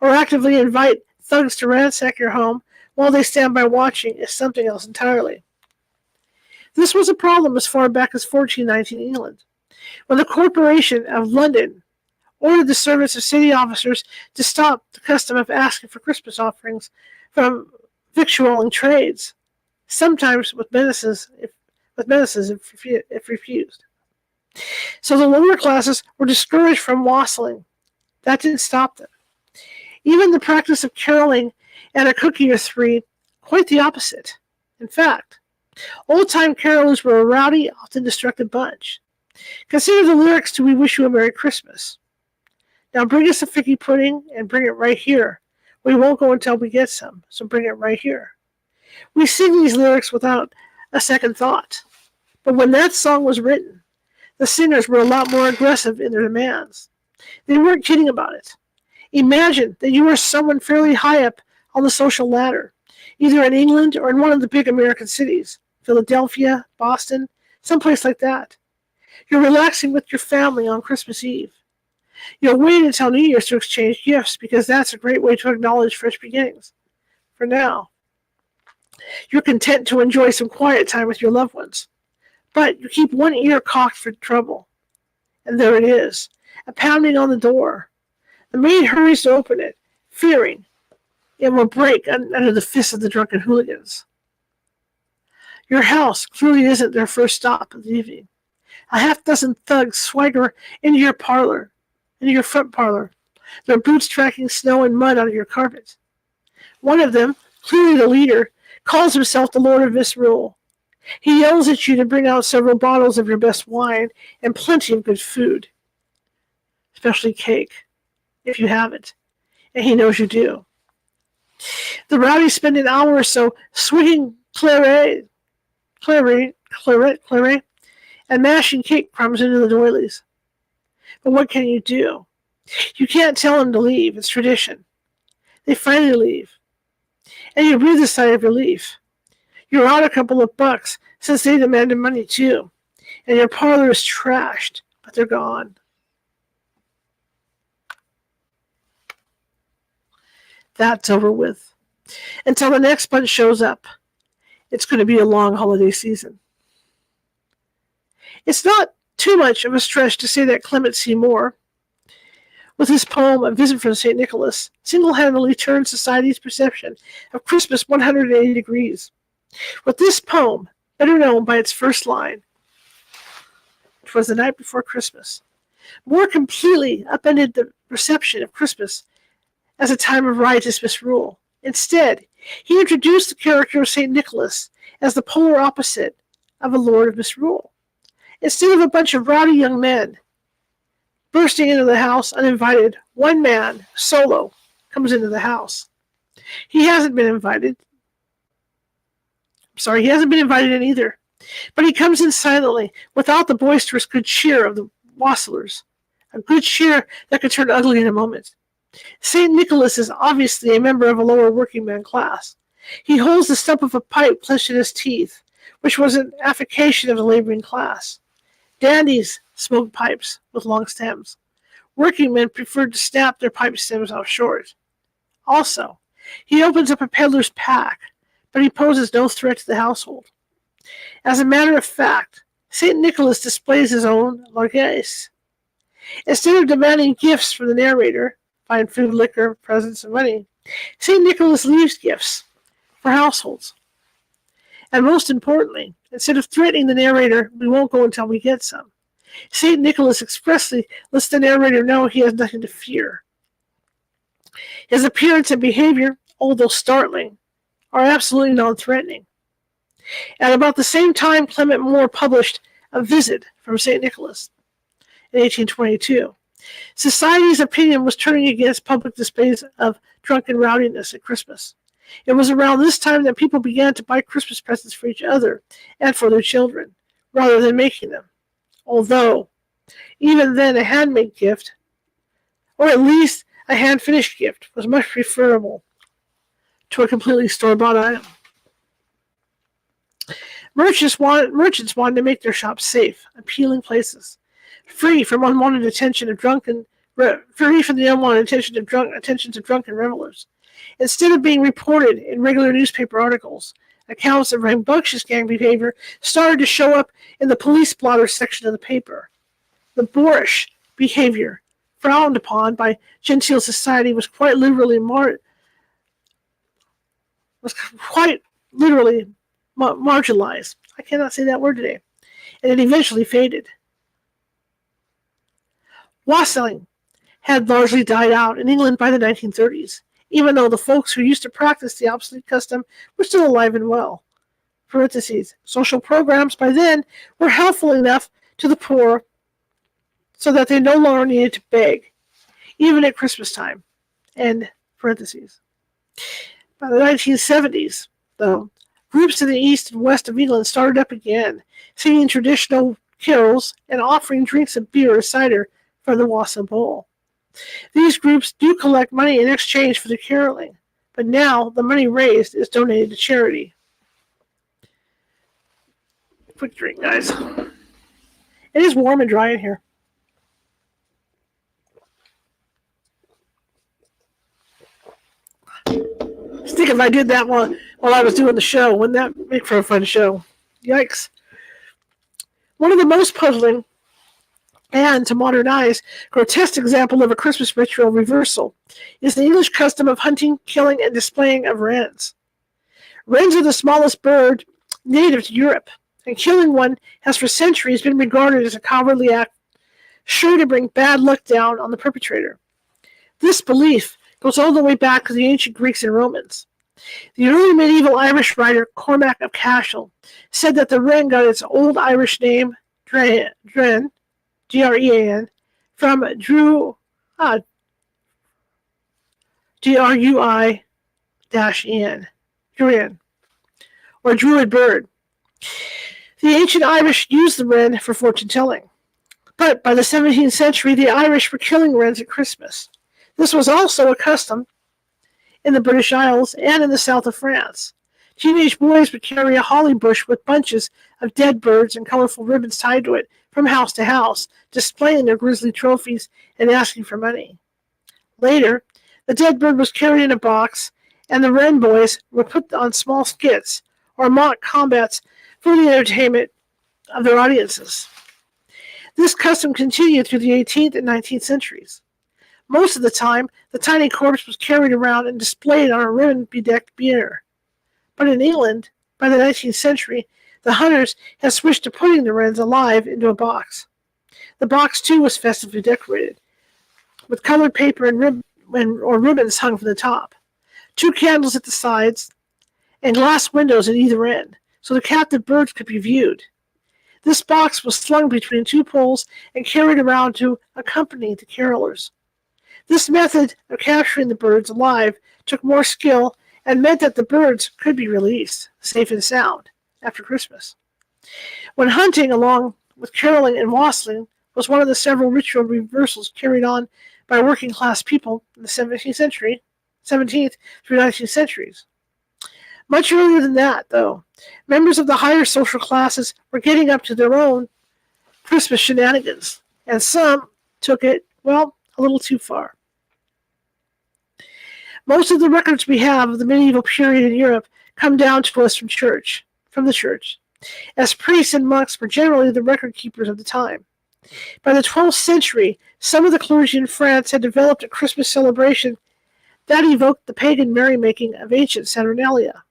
or actively invite thugs to ransack your home while they stand by watching is something else entirely. This was a problem as far back as 1419 England, when the Corporation of London ordered the servants of city officers to stop the custom of asking for Christmas offerings from victualling trades, sometimes with menaces if refused. So the lower classes were discouraged from wassailing. That didn't stop them. Even the practice of caroling and a cookie or three, quite the opposite. In fact, old-time carolers were a rowdy, often destructive bunch. Consider the lyrics to We Wish You a Merry Christmas. Now bring us a figgy pudding and bring it right here. We won't go until we get some, so bring it right here. We sing these lyrics without a second thought. But when that song was written, the singers were a lot more aggressive in their demands. They weren't kidding about it. Imagine that you are someone fairly high up on the social ladder, either in England or in one of the big American cities, Philadelphia, Boston, someplace like that. You're relaxing with your family on Christmas Eve. You'll wait until New Year's to exchange gifts because that's a great way to acknowledge fresh beginnings. For now, you're content to enjoy some quiet time with your loved ones. But you keep one ear cocked for trouble. And there it is, a pounding on the door. The maid hurries to open it, fearing it will break under the fists of the drunken hooligans. Your house clearly isn't their first stop of the evening. A half-dozen thugs swagger into your front parlor, their boots tracking snow and mud on your carpet. One of them, clearly the leader, calls himself the Lord of Misrule. He yells at you to bring out several bottles of your best wine and plenty of good food, especially cake, if you have it, and he knows you do. The rowdies spend an hour or so swinging claret, and mashing cake crumbs into the doilies. But what can you do? You can't tell them to leave. It's tradition. They finally leave. And you breathe a sigh of relief. You're out a couple of bucks since they demanded money too. And your parlor is trashed, but they're gone. That's over with. Until the next bunch shows up. It's going to be a long holiday season. It's not too much of a stretch to say that Clement C. Moore, with his poem A Visit from St. Nicholas, single-handedly turned society's perception of Christmas 180 degrees. With this poem, better known by its first line, which was the night before Christmas, Moore completely upended the perception of Christmas as a time of riotous misrule. Instead, he introduced the character of St. Nicholas as the polar opposite of a lord of misrule. Instead of a bunch of rowdy young men bursting into the house uninvited, one man, solo, comes into the house. He hasn't been invited in either. But he comes in silently, without the boisterous good cheer of the wassailers. A good cheer that could turn ugly in a moment. St. Nicholas is obviously a member of a lower working man class. He holds the stump of a pipe clenched in his teeth, which was an affectation of the laboring class. Dandies smoked pipes with long stems. Working men preferred to snap their pipe stems off short. Also, he opens up a peddler's pack, but he poses no threat to the household. As a matter of fact, St. Nicholas displays his own largesse. Instead of demanding gifts from the narrator, fine food, liquor, presents, and money, St. Nicholas leaves gifts for households. And most importantly, instead of threatening the narrator, we won't go until we get some, St. Nicholas expressly lets the narrator know he has nothing to fear. His appearance and behavior, although startling, are absolutely non-threatening. At about the same time, Clement Moore published A Visit from St. Nicholas in 1822. Society's opinion was turning against public displays of drunken rowdiness at Christmas. It was around this time that people began to buy Christmas presents for each other and for their children, rather than making them. Although, even then, a handmade gift, or at least a hand-finished gift, was much preferable to a completely store-bought item. Merchants wanted to make their shops safe, appealing places, free from the unwanted attention of drunken revelers. Instead of being reported in regular newspaper articles, accounts of rambunctious gang behavior started to show up in the police blotter section of the paper. The boorish behavior frowned upon by genteel society was quite literally marginalized. I cannot say that word today. And it eventually faded. Wassailing had largely died out in England by the 1930s, even though the folks who used to practice the obsolete custom were still alive and well. Social programs by then were helpful enough to the poor so that they no longer needed to beg, even at Christmas time. By the 1970s, though, groups in the east and west of England started up again, singing traditional carols and offering drinks of beer or cider from the wassail bowl. These groups do collect money in exchange for the caroling, but now the money raised is donated to charity. Quick drink, guys. It is warm and dry in here. I think if I did that while I was doing the show, wouldn't that make for a fun show? Yikes. One of the most puzzling and, to modern eyes, grotesque example of a Christmas ritual reversal is the English custom of hunting, killing, and displaying of wrens. Wrens are the smallest bird native to Europe, and killing one has for centuries been regarded as a cowardly act sure to bring bad luck down on the perpetrator. This belief goes all the way back to the ancient Greeks and Romans. The early medieval Irish writer Cormac of Cashel said that the wren got its old Irish name, Dren, Grean, from Drui-en, Druin, or druid bird. The ancient Irish used the wren for fortune-telling. But by the 17th century, the Irish were killing wrens at Christmas. This was also a custom in the British Isles and in the south of France. Teenage boys would carry a holly bush with bunches of dead birds and colorful ribbons tied to it from house to house, displaying their grisly trophies and asking for money. Later, the dead bird was carried in a box, and the wren boys were put on small skits or mock combats for the entertainment of their audiences. This custom continued through the 18th and 19th centuries. Most of the time, the tiny corpse was carried around and displayed on a ribbon-bedecked bier. But in England, by the 19th century, the hunters had switched to putting the wrens alive into a box. The box, too, was festively decorated, with colored paper and ribbons hung from the top, 2 candles at the sides, and glass windows at either end, so the captive birds could be viewed. This box was slung between 2 poles and carried around to accompany the carolers. This method of capturing the birds alive took more skill and meant that the birds could be released, safe and sound, after Christmas. When hunting, along with caroling and wassailing, was one of the several ritual reversals carried on by working-class people in the 17th through 19th centuries. Much earlier than that, though, members of the higher social classes were getting up to their own Christmas shenanigans, and some took it, well, a little too far. Most of the records we have of the medieval period in Europe come down to us from the church, as priests and monks were generally the record keepers of the time. By the 12th century, some of the clergy in France had developed a Christmas celebration that evoked the pagan merrymaking of ancient Saturnalia.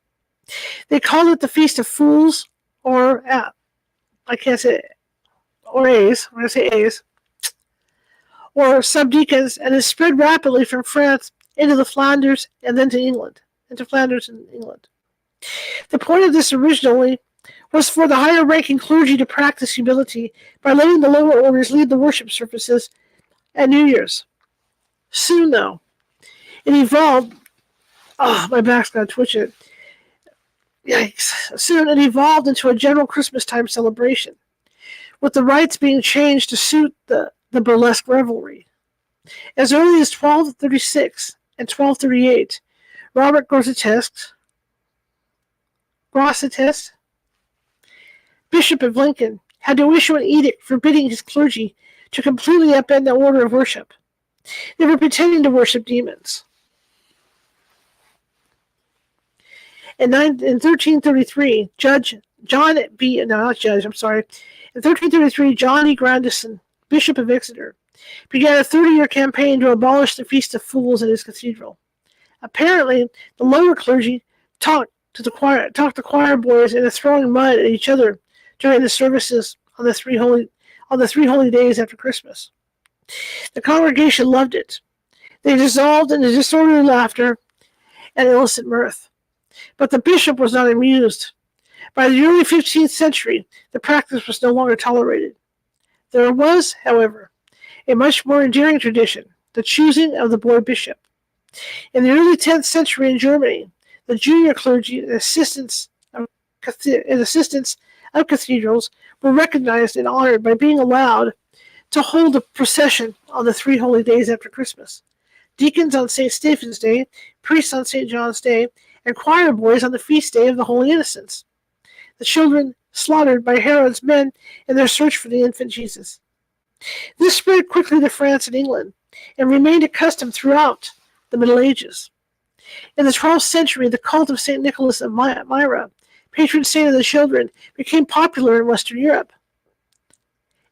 They called it the Feast of Fools, or subdeacons, and it spread rapidly from France into Flanders and then to England. The point of this originally was for the higher-ranking clergy to practice humility by letting the lower orders lead the worship services at New Year's. Soon, though, it evolved. Oh, my back's going to twitch it. Yikes. Soon it evolved into a general Christmas time celebration, with the rites being changed to suit the burlesque revelry. As early as 1236 and 1238, Robert Grosseteste, Bishop of Lincoln, had to issue an edict forbidding his clergy to completely upend the order of worship. They were pretending to worship demons. In 1333, John E. Grandison, Bishop of Exeter, began a 30-year campaign to abolish the Feast of Fools in his cathedral. Apparently, the lower clergy talked the choir boys into throwing mud at each other during the services on the three holy days after Christmas. The congregation loved it. They dissolved into disorderly laughter and illicit mirth. But the bishop was not amused. By the early 15th century, the practice was no longer tolerated. There was, however, a much more enduring tradition, the choosing of the boy bishop. In the early 10th century in Germany, the junior clergy and assistants of cathedrals were recognized and honored by being allowed to hold a procession on the 3 holy days after Christmas. Deacons on St. Stephen's Day, priests on St. John's Day, and choir boys on the feast day of the Holy Innocents, the children slaughtered by Herod's men in their search for the infant Jesus. This spread quickly to France and England, and remained a custom throughout the Middle Ages. In the 12th century, the cult of St. Nicholas of Myra, patron saint of the children, became popular in Western Europe.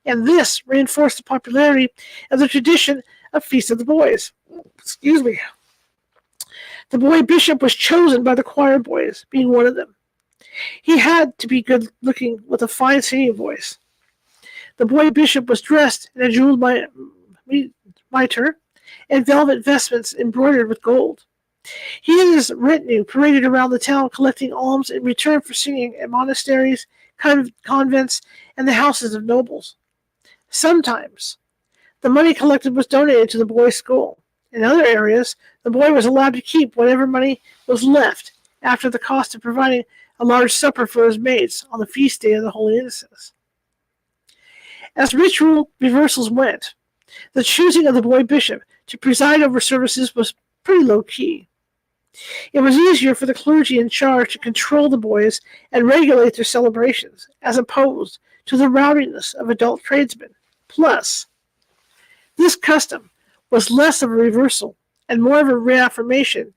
and this reinforced the popularity of the tradition of Feast of the Boys. Excuse me. The boy bishop was chosen by the choir boys, being one of them. He had to be good looking with a fine singing voice. The boy bishop was dressed in a jeweled mitre and velvet vestments embroidered with gold. He and his retinue paraded around the town collecting alms in return for singing at monasteries, convents, and the houses of nobles. Sometimes the money collected was donated to the boys' school. In other areas, the boy was allowed to keep whatever money was left after the cost of providing a large supper for his mates on the feast day of the Holy Innocents. As ritual reversals went, the choosing of the boy bishop to preside over services was pretty low-key. It was easier for the clergy in charge to control the boys and regulate their celebrations, as opposed to the rowdiness of adult tradesmen. Plus, this custom was less of a reversal and more of a reaffirmation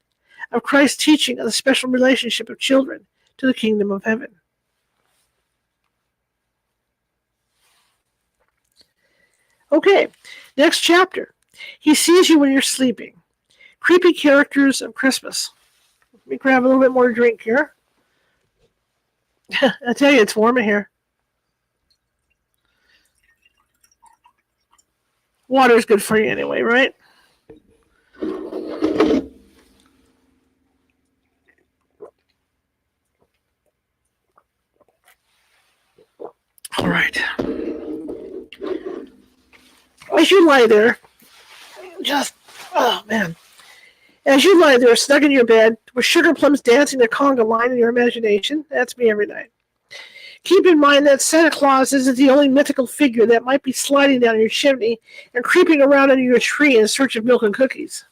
of Christ's teaching of the special relationship of children to the kingdom of heaven. Okay, next chapter. He sees you when you're sleeping. Creepy characters of Christmas. Let me grab a little bit more drink here. I tell you, it's warm in here. Water's good for you anyway, right? All right. As you lie there, as you lie there, snug in your bed, with sugar plums dancing the conga line in your imagination, that's me every night. Keep in mind that Santa Claus isn't the only mythical figure that might be sliding down your chimney and creeping around under your tree in search of milk and cookies.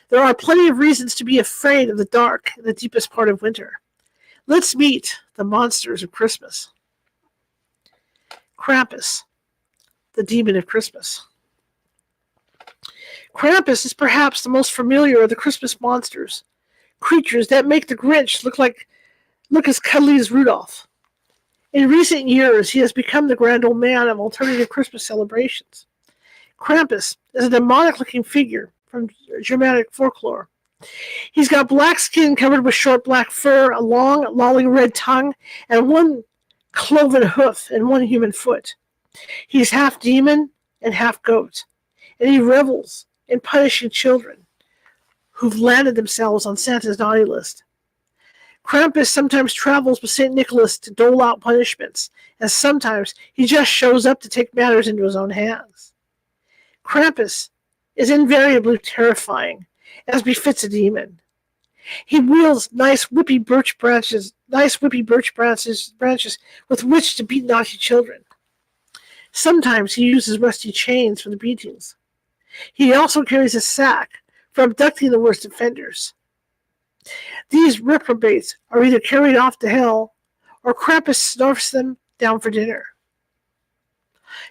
There are plenty of reasons to be afraid of the dark in the deepest part of winter. Let's meet the monsters of Christmas. Krampus, the demon of Christmas. Krampus is perhaps the most familiar of the Christmas monsters, creatures that make the Grinch look as cuddly as Rudolph. In recent years, he has become the grand old man of alternative Christmas celebrations. Krampus is a demonic-looking figure from Germanic folklore. He's got black skin covered with short black fur, a long, lolling red tongue, and one cloven hoof and one human foot. He's half demon and half goat, and he revels in punishing children who've landed themselves on Santa's naughty list. Krampus sometimes travels with St. Nicholas to dole out punishments, and sometimes he just shows up to take matters into his own hands. Krampus is invariably terrifying, as befits a demon. He wields nice whippy birch branches with which to beat naughty children. Sometimes he uses rusty chains for the beatings. He also carries a sack for abducting the worst offenders. These reprobates are either carried off to hell, or Krampus snarfs them down for dinner.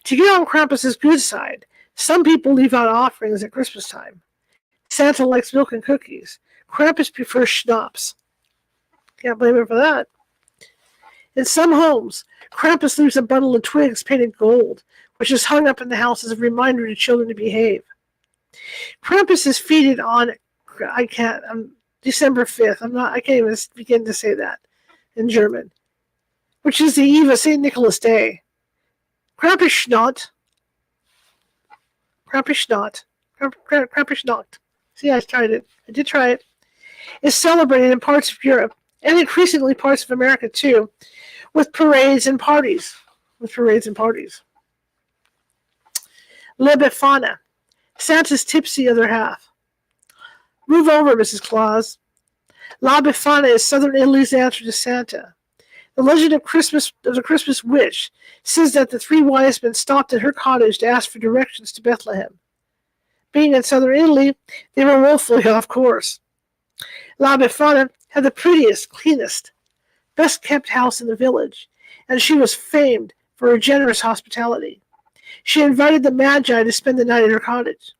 To get on Krampus's good side, some people leave out offerings at Christmas time. Santa likes milk and cookies. Krampus prefers schnapps. Can't blame him for that. In some homes, Krampus leaves a bundle of twigs painted gold, which is hung up in the house as a reminder to children to behave. Krampus is feted on December 5th. I can't even begin to say that in German, which is the eve of St. Nicholas Day. Krampusnacht. See, I tried it. I did try it. Is celebrated in parts of Europe and increasingly parts of America too, with parades and parties. Le Befana, Santa's tipsy other half. Move over, Mrs. Claus. La Befana is southern Italy's answer to Santa. The legend of the Christmas witch says that the three wise men stopped at her cottage to ask for directions to Bethlehem. Being in southern Italy, they were woefully off course. La Befana had the prettiest, cleanest, best-kept house in the village, and she was famed for her generous hospitality. She invited the Magi to spend the night at her cottage.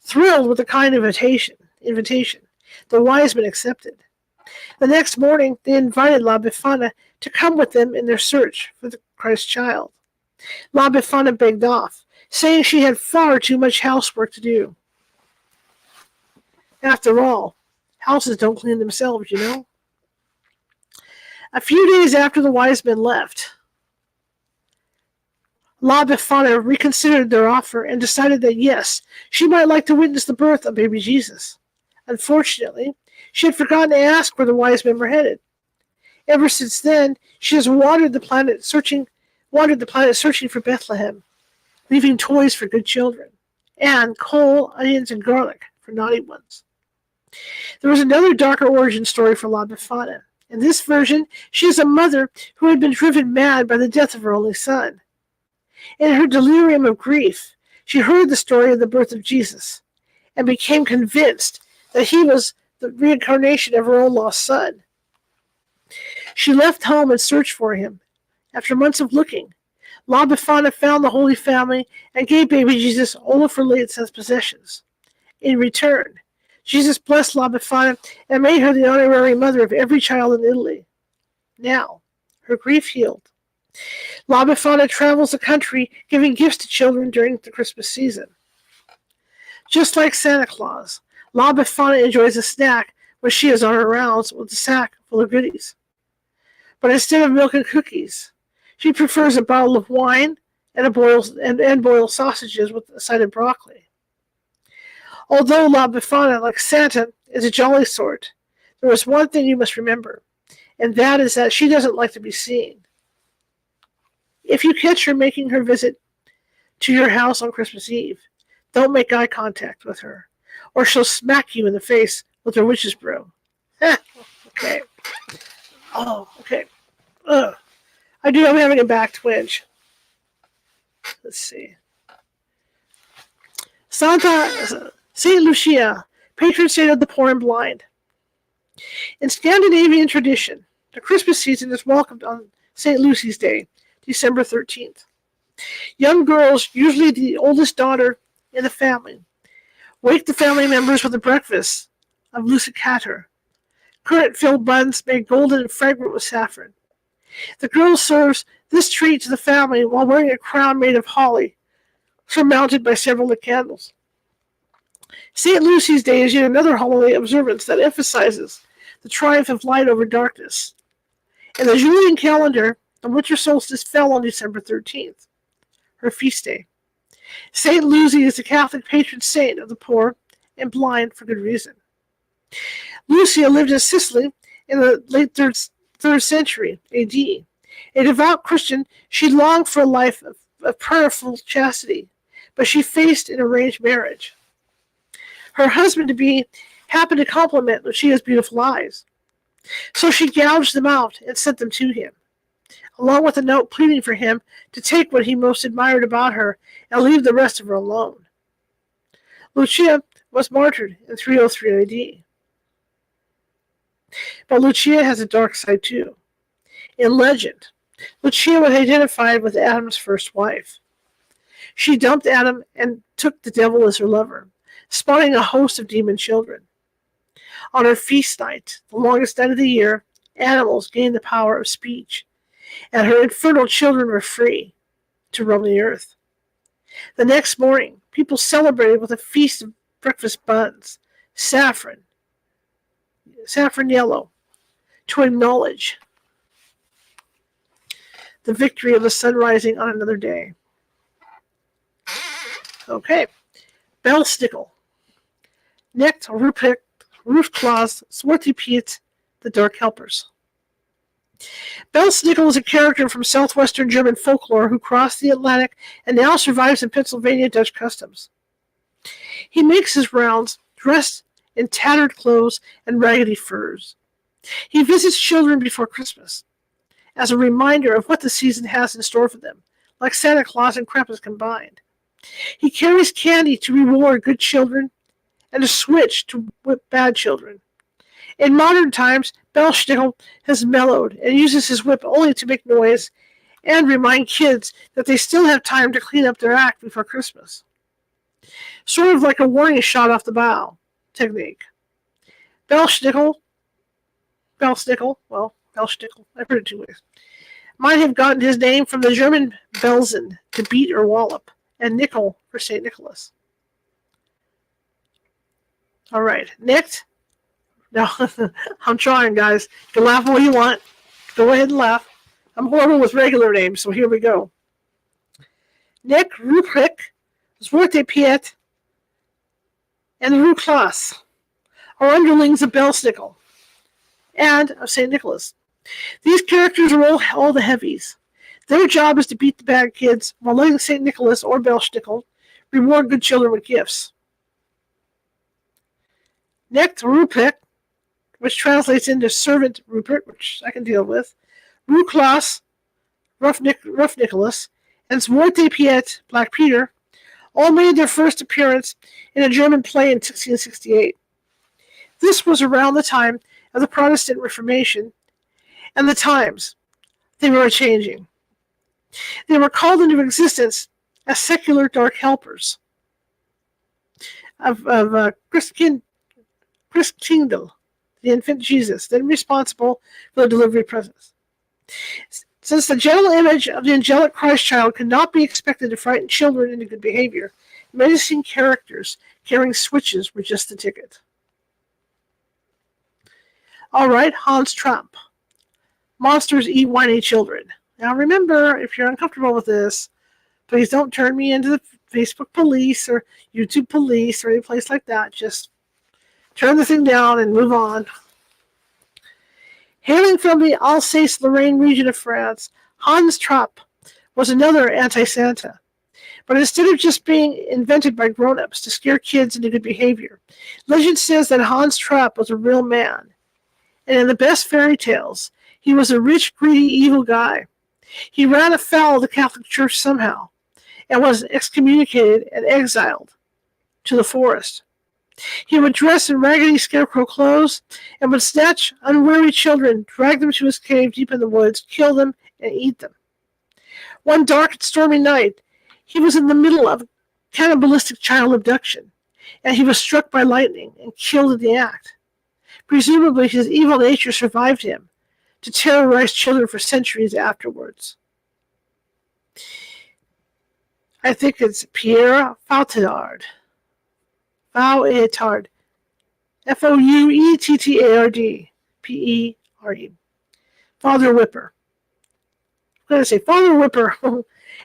Thrilled with the kind invitation, the wise men accepted. The next morning, they invited La Befana to come with them in their search for the Christ child. La Befana begged off, saying she had far too much housework to do. After all, houses don't clean themselves, you know. A few days after the wise men left, La Befana reconsidered their offer and decided that yes, she might like to witness the birth of baby Jesus. Unfortunately, she had forgotten to ask where the wise men were headed. Ever since then, she has wandered the planet searching for Bethlehem, leaving toys for good children, and coal, onions, and garlic for naughty ones. There was another darker origin story for La Befana. In this version, she is a mother who had been driven mad by the death of her only son. In her delirium of grief, she heard the story of the birth of Jesus and became convinced that he was the reincarnation of her own lost son. She left home and searched for him. After months of looking, La Befana found the Holy Family and gave baby Jesus all of her late son's possessions. In return, Jesus blessed La Befana and made her the honorary mother of every child in Italy. Now, her grief healed. La Befana travels the country giving gifts to children during the Christmas season. Just like Santa Claus, La Befana enjoys a snack when she is on her rounds with a sack full of goodies. But instead of milk and cookies, she prefers a bottle of wine and boiled sausages with a side of broccoli. Although La Befana, like Santa, is a jolly sort, there is one thing you must remember, and that is that she doesn't like to be seen. If you catch her making her visit to your house on Christmas Eve, don't make eye contact with her, or she'll smack you in the face with her witch's broom. Okay. Oh, okay. I'm having a back twinge. Let's see. Saint Lucia, patron saint of the poor and blind. In Scandinavian tradition, the Christmas season is welcomed on St. Lucy's Day, December 13th. Young girls, usually the oldest daughter in the family, wake the family members with a breakfast of lucicatter, currant-filled buns made golden and fragrant with saffron. The girl serves this treat to the family while wearing a crown made of holly, surmounted by several lit candles. St. Lucy's Day is yet another holiday observance that emphasizes the triumph of light over darkness. In the Julian calendar, the winter solstice fell on December 13th, her feast day. St. Lucy is the Catholic patron saint of the poor and blind for good reason. Lucia lived in Sicily in the late 3rd century A.D. A devout Christian, she longed for a life of prayerful chastity, but she faced an arranged marriage. Her husband-to-be happened to compliment Lucia's beautiful eyes, so she gouged them out and sent them to him, along with a note pleading for him to take what he most admired about her and leave the rest of her alone. Lucia was martyred in 303 AD. But Lucia has a dark side too. In legend, Lucia was identified with Adam's first wife. She dumped Adam and took the devil as her lover, spawning a host of demon children. On her feast night, the longest night of the year, animals gained the power of speech, and her infernal children were free to roam the earth. The next morning, people celebrated with a feast of breakfast buns, saffron yellow, to acknowledge the victory of the sun rising on another day. Okay. Belsnickel. Necht, Ruprecht, Roofklaus, Swarty Piet, the Dark Helpers. Belsnickel is a character from southwestern German folklore who crossed the Atlantic and now survives in Pennsylvania Dutch customs. He makes his rounds dressed in tattered clothes and raggedy furs. He visits children before Christmas as a reminder of what the season has in store for them, like Santa Claus and Krampus combined. He carries candy to reward good children and a switch to whip bad children. In modern times, Belsnickel has mellowed and uses his whip only to make noise and remind kids that they still have time to clean up their act before Christmas. Sort of like a warning shot off the bow technique. Belsnickel, I've heard it two ways. might have gotten his name from the German Belsen, to beat or wallop, and nickel for St. Nicholas. All right, next. No, I'm trying, guys. You can laugh all you want. Go ahead and laugh. I'm horrible with regular names, so here we go. Nick Ruprecht, Zwarte Piet, and the Rue Klaas are underlings of Belsnickel and of St. Nicholas. These characters are all the heavies. Their job is to beat the bad kids while letting St. Nicholas or Belsnickel reward good children with gifts. Next, Ruprecht, which translates into Servant Rupert, which I can deal with, Rue Klaas, Rough Nicholas, and Zwarte Piet, Black Peter, all made their first appearance in a German play in 1668. This was around the time of the Protestant Reformation, and the times they were changing. They were called into existence as secular dark helpers of Christkindl, the infant Jesus, then responsible for the delivery of presents. Since the gentle image of the angelic Christ child could not be expected to frighten children into good behavior, menacing characters carrying switches were just the ticket. All right, Hans Trapp. Monsters eat whiny children. Now remember, if you're uncomfortable with this, please don't turn me into the Facebook police or YouTube police or any place like that. Just turn the thing down and move on. Hailing from the Alsace-Lorraine region of France, Hans Trapp was another anti-Santa. But instead of just being invented by grown-ups to scare kids into good behavior, legend says that Hans Trapp was a real man. And in the best fairy tales, he was a rich, greedy, evil guy. He ran afoul of the Catholic Church somehow and was excommunicated and exiled to the forest. He would dress in raggedy scarecrow clothes and would snatch unwary children, drag them to his cave deep in the woods, kill them, and eat them. One dark and stormy night, he was in the middle of a cannibalistic child abduction, and he was struck by lightning and killed in the act. Presumably, his evil nature survived him to terrorize children for centuries afterwards. I think it's Pierre Fouettard. Fouettard. Fouettard. P-E-R-E. Father Whipper. I'm going to say Father Whipper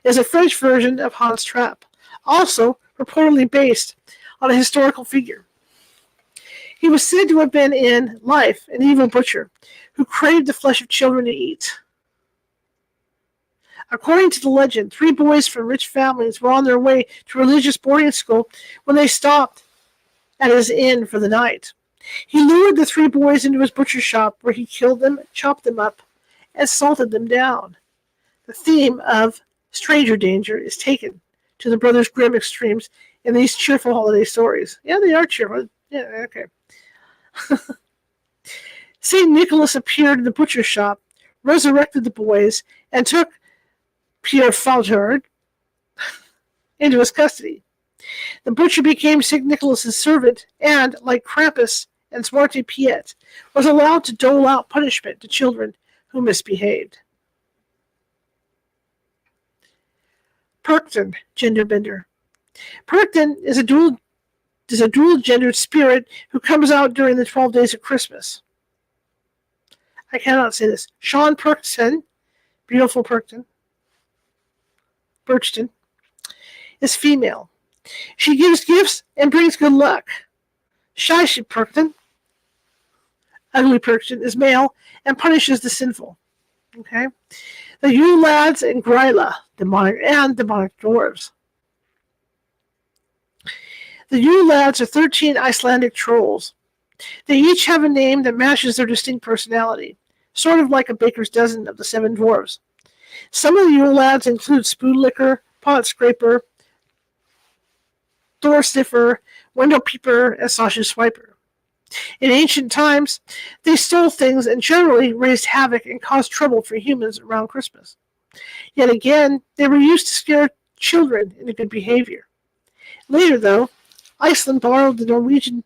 is a French version of Hans Trapp, also reportedly based on a historical figure. He was said to have been in life an evil butcher who craved the flesh of children to eat. According to the legend, 3 boys from rich families were on their way to religious boarding school when they stopped at his inn for the night. He lured the 3 boys into his butcher shop where he killed them, chopped them up, and salted them down. The theme of stranger danger is taken to the Brothers Grimm extremes in these cheerful holiday stories. Yeah, they are cheerful. Yeah, okay. St. Nicholas appeared in the butcher shop, resurrected the boys, and took Pierre Fouettard into his custody. The butcher became St. Nicholas's servant and, like Krampus and Zwarte Piet, was allowed to dole out punishment to children who misbehaved. Perkton, genderbender. Perkton is a dual-gendered spirit who comes out during the 12 days of Christmas. I cannot say this. Sean Perkton, beautiful Perkton, Birchton, is female. She gives gifts and brings good luck. Shy Perkton, ugly Perkton, is male and punishes the sinful. Okay? The Yule Lads and Gryla, demonic dwarves. The Yule Lads are 13 Icelandic trolls. They each have a name that matches their distinct personality, sort of like a baker's dozen of the 7 dwarves. Some of the Yule Lads include Spoonlicker, Pot Scraper, Door Sniffer, Window Peeper, and Sausage Swiper. In ancient times, they stole things and generally raised havoc and caused trouble for humans around Christmas. Yet again, they were used to scare children into good behavior. Later, though, Iceland borrowed the Norwegian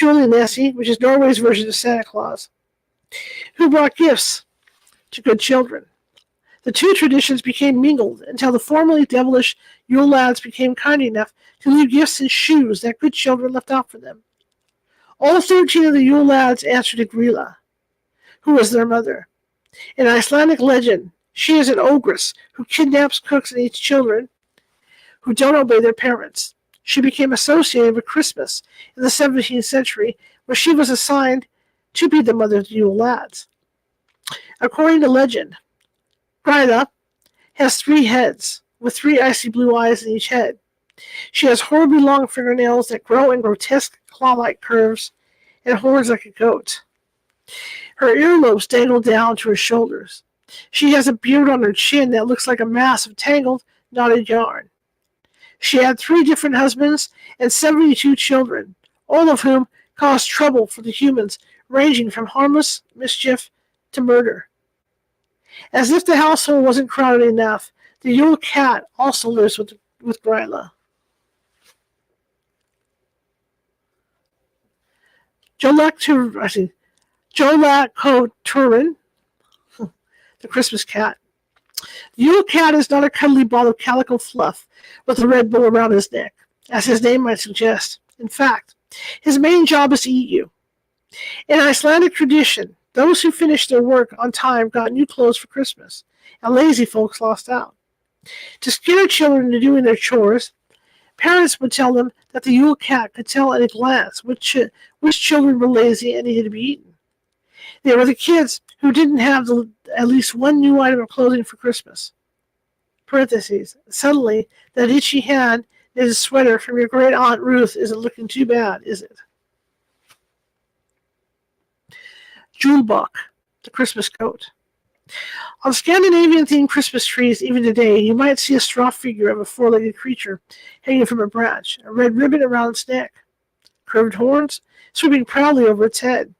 Julenissi, which is Norway's version of Santa Claus, who brought gifts to good children. The two traditions became mingled until the formerly devilish Yule lads became kind enough to leave gifts and shoes that good children left out for them. All 13 of the Yule lads answered to Grilla, who was their mother. In Icelandic legend, she is an ogress who kidnaps, cooks, and eats children who don't obey their parents. She became associated with Christmas in the 17th century, where she was assigned to be the mother of the Yule lads. According to legend, Grilla has 3 heads, with 3 icy blue eyes in each head. She has horribly long fingernails that grow in grotesque claw-like curves and horns like a goat. Her earlobes dangle down to her shoulders. She has a beard on her chin that looks like a mass of tangled, knotted yarn. She had 3 different husbands and 72 children, all of whom caused trouble for the humans, ranging from harmless mischief to murder. As if the household wasn't crowded enough, the Yule cat also lives with Grilla. Jolak Turin, the Christmas cat. The Yule cat is not a cuddly ball of calico fluff with a red bow around his neck, as his name might suggest. In fact, his main job is to eat you. In Icelandic tradition, those who finished their work on time got new clothes for Christmas, and lazy folks lost out. To scare children into doing their chores, parents would tell them that the Yule cat could tell at a glance which children were lazy and needed to be eaten. They were the kids who didn't have at least one new item of clothing for Christmas. Parentheses. Suddenly, that itchy hand knitted sweater from your great Aunt Ruth isn't looking too bad, is it? Julebok, the Christmas goat. On Scandinavian-themed Christmas trees, even today, you might see a straw figure of a 4-legged creature hanging from a branch, a red ribbon around its neck, curved horns sweeping proudly over its head.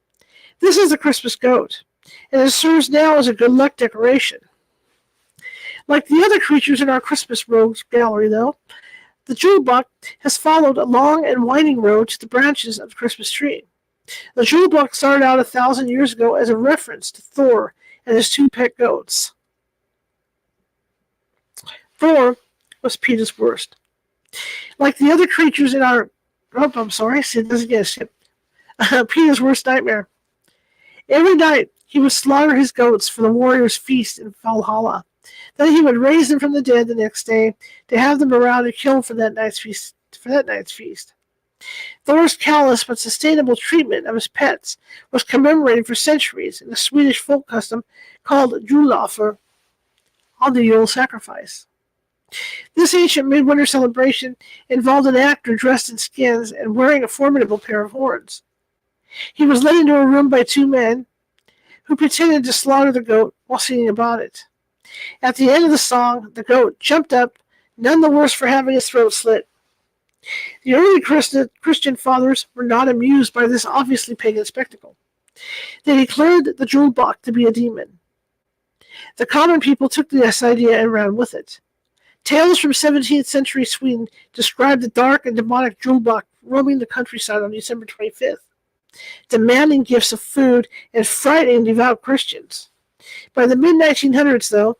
This is the Christmas goat, and it serves now as a good luck decoration. Like the other creatures in our Christmas rogues gallery, though, the Julebok has followed a long and winding road to the branches of the Christmas tree. The Julebok started out 1,000 years ago as a reference to Thor and his 2 pet goats. Thor was Peter's worst. Like the other creatures in our... Oh, I'm sorry. See, this again. Peter's worst nightmare. Every night, he would slaughter his goats for the warrior's feast in Valhalla. Then he would raise them from the dead the next day to have them around and killed for that night's feast. Thor's callous but sustainable treatment of his pets was commemorated for centuries in a Swedish folk custom called julafton, on the Yule sacrifice. This ancient midwinter celebration involved an actor dressed in skins and wearing a formidable pair of horns. He was led into a room by 2 men who pretended to slaughter the goat while singing about it. At the end of the song, the goat jumped up, none the worse for having his throat slit. The early Christian fathers were not amused by this obviously pagan spectacle. They declared the Julebok to be a demon. The common people took this idea and ran with it. Tales from 17th century Sweden describe the dark and demonic Julebok roaming the countryside on December 25th, demanding gifts of food and frightening devout Christians. By the mid-1900s, though,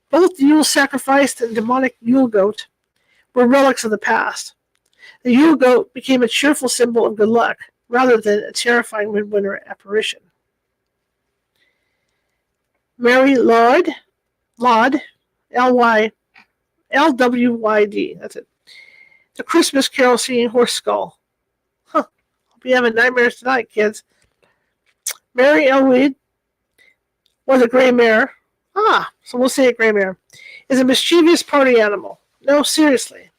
both the Yule sacrifice and demonic Yule goat were relics of the past. The Yule goat became a cheerful symbol of good luck, rather than a terrifying midwinter apparition. Mary Lwyd, L-W-Y-D, that's it. The Christmas Carol singing horse skull. Hope you having nightmares tonight, kids. Mary Lwyd was a gray mare. So we'll say a gray mare. Is a mischievous party animal. No, seriously.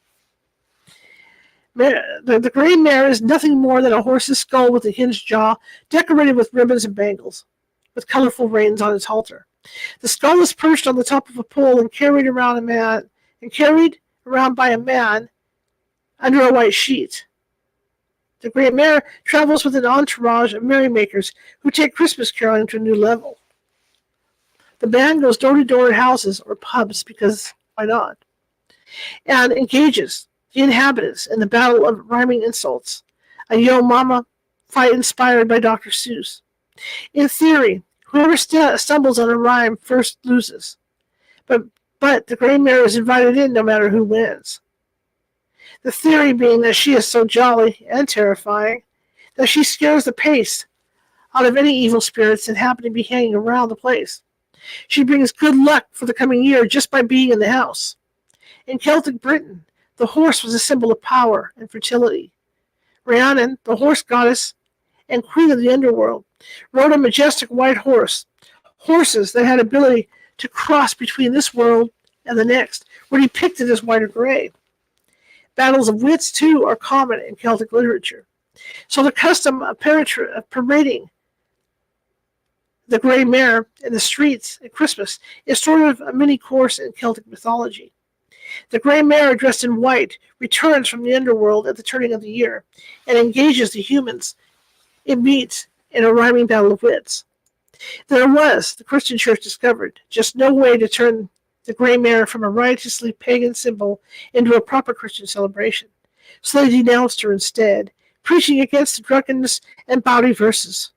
The gray mare is nothing more than a horse's skull with a hinged jaw, decorated with ribbons and bangles, with colorful reins on its halter. The skull is perched on the top of a pole and carried around by a man under a white sheet. The gray mare travels with an entourage of merrymakers who take Christmas caroling to a new level. The band goes door to door at houses or pubs because why not? And engages the inhabitants in the battle of rhyming insults, a yo mama fight inspired by Dr. Seuss. In theory, whoever stumbles on a rhyme first loses. But the gray mare is invited in no matter who wins. The theory being that she is so jolly and terrifying that she scares the pace out of any evil spirits that happen to be hanging around the place. She brings good luck for the coming year just by being in the house. In Celtic Britain, the horse was a symbol of power and fertility. Rhiannon, the horse goddess and queen of the underworld, rode a majestic white horse. Horses that had ability to cross between this world and the next were depicted as white or gray. Battles of wits, too, are common in Celtic literature. So the custom of parading the gray mare in the streets at Christmas is sort of a mini course in Celtic mythology. The gray mare, dressed in white, returns from the underworld at the turning of the year and engages the humans it meets in a rhyming battle of wits. There was, the Christian church discovered, just no way to turn the gray mare from a riotously pagan symbol into a proper Christian celebration. So they denounced her instead, preaching against the drunkenness and bawdy verses.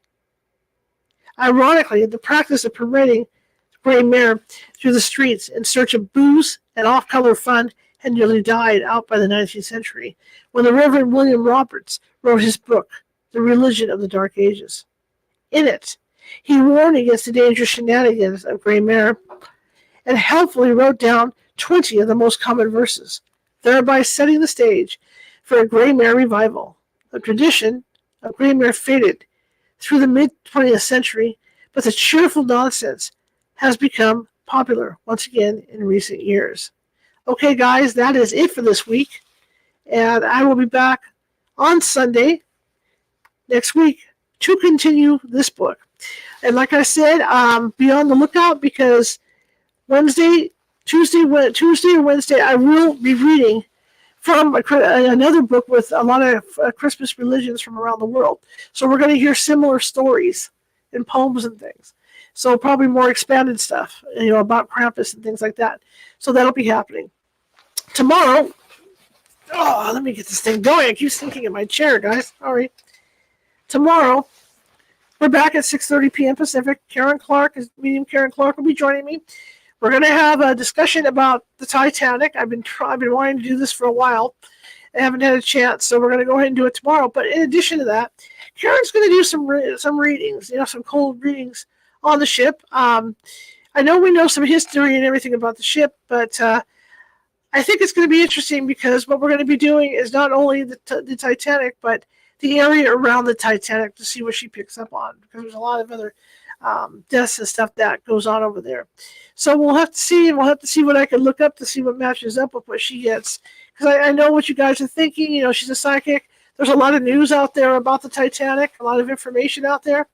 Ironically, the practice of parading the gray mare through the streets in search of booze and off-color fun had nearly died out by the 19th century, when the Reverend William Roberts wrote his book, The Religion of the Dark Ages. In it, he warned against the dangerous shenanigans of gray mare and helpfully wrote down 20 of the most common verses, thereby setting the stage for a gray mare revival. The tradition of gray mare faded through the mid-20th century, but the cheerful nonsense has become popular once again in recent years. Okay, guys, that is it for this week, and I will be back on Sunday next week to continue this book. And like I said, be on the lookout because Tuesday or Wednesday, I will be reading from another book with a lot of Christmas religions from around the world. So we're going to hear similar stories and poems and things. So probably more expanded stuff, about Krampus and things like that. So that'll be happening. Tomorrow, let me get this thing going. I keep thinking in my chair, guys. Sorry. Tomorrow, we're back at 6:30 p.m. Pacific. Medium Karen Clark will be joining me. We're going to have a discussion about the Titanic. I've been wanting to do this for a while. I haven't had a chance, so we're going to go ahead and do it tomorrow. But in addition to that, Karen's going to do some readings, some cold readings on the ship. I know we know some history and everything about the ship, but I think it's going to be interesting because what we're going to be doing is not only the Titanic, but the area around the Titanic to see what she picks up on, because there's a lot of other deaths and stuff that goes on over there. So we'll have to see, and we'll have to see what I can look up to see what matches up with what she gets. Because I know what you guys are thinking. She's a psychic. There's a lot of news out there about the Titanic, a lot of information out there.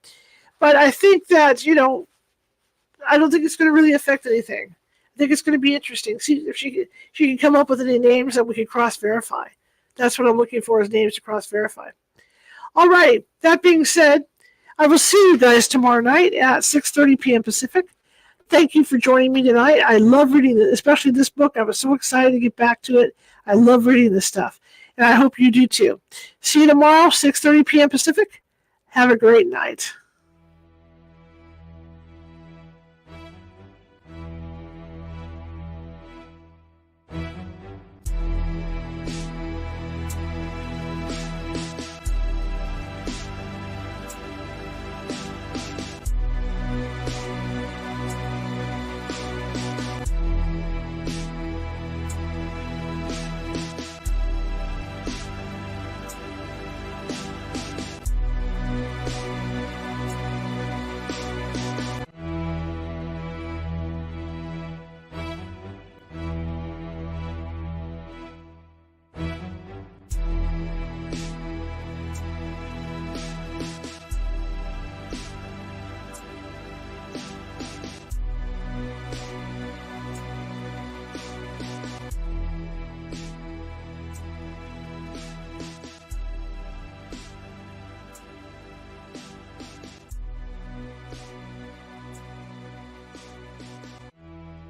But I think that, I don't think it's going to really affect anything. I think it's going to be interesting. See if she can come up with any names that we can cross-verify. That's what I'm looking for, is names to cross-verify. All right. That being said, I will see you guys tomorrow night at 6:30 p.m. Pacific. Thank you for joining me tonight. I love reading, especially this book. I was so excited to get back to it. I love reading this stuff, and I hope you do too. See you tomorrow, 6:30 p.m. Pacific. Have a great night.